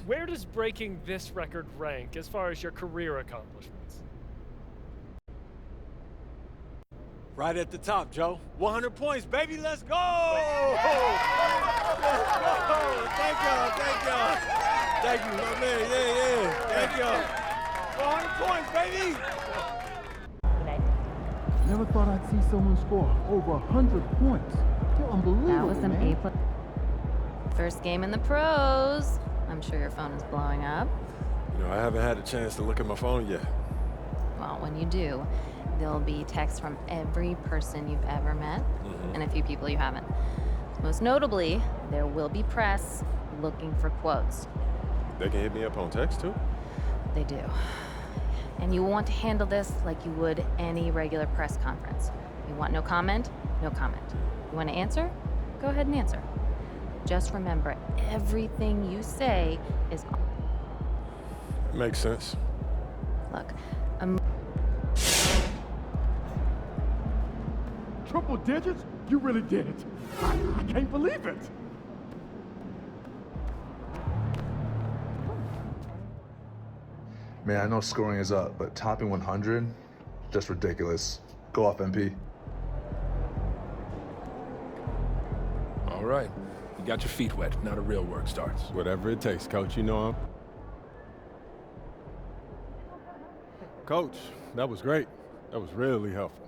Speaker 14: Where does breaking this record rank as far as your career accomplishments?
Speaker 7: Right at the top, Joe. 100 points, baby. Let's go! Let's go! Thank y'all. Thank y'all. Thank you, my man. Yeah. Thank y'all. 100 points, baby.
Speaker 15: Never thought I'd see someone score over 100 points. You're unbelievable,
Speaker 16: That was some
Speaker 15: man.
Speaker 16: A+. First game in the pros. I'm sure your phone is blowing up.
Speaker 7: You know, I haven't had a chance to look at my phone yet.
Speaker 16: Well, when you do, there'll be texts from every person you've ever met and a few people you haven't. Most notably, there will be press looking for quotes.
Speaker 7: They can hit me up on text, too?
Speaker 16: They do. And you want to handle this like you would any regular press conference. You want no comment? No comment. You want to answer? Go ahead and answer. Just remember, everything you say is...
Speaker 7: Makes sense.
Speaker 16: Look,
Speaker 15: triple digits? You really did it. I can't believe it.
Speaker 17: Man, I know scoring is up, but topping 100, just ridiculous. Go off, MP.
Speaker 18: All right. You got your feet wet. Now the real work starts.
Speaker 7: Whatever it takes, Coach. You know him. Coach, that was great. That was really helpful.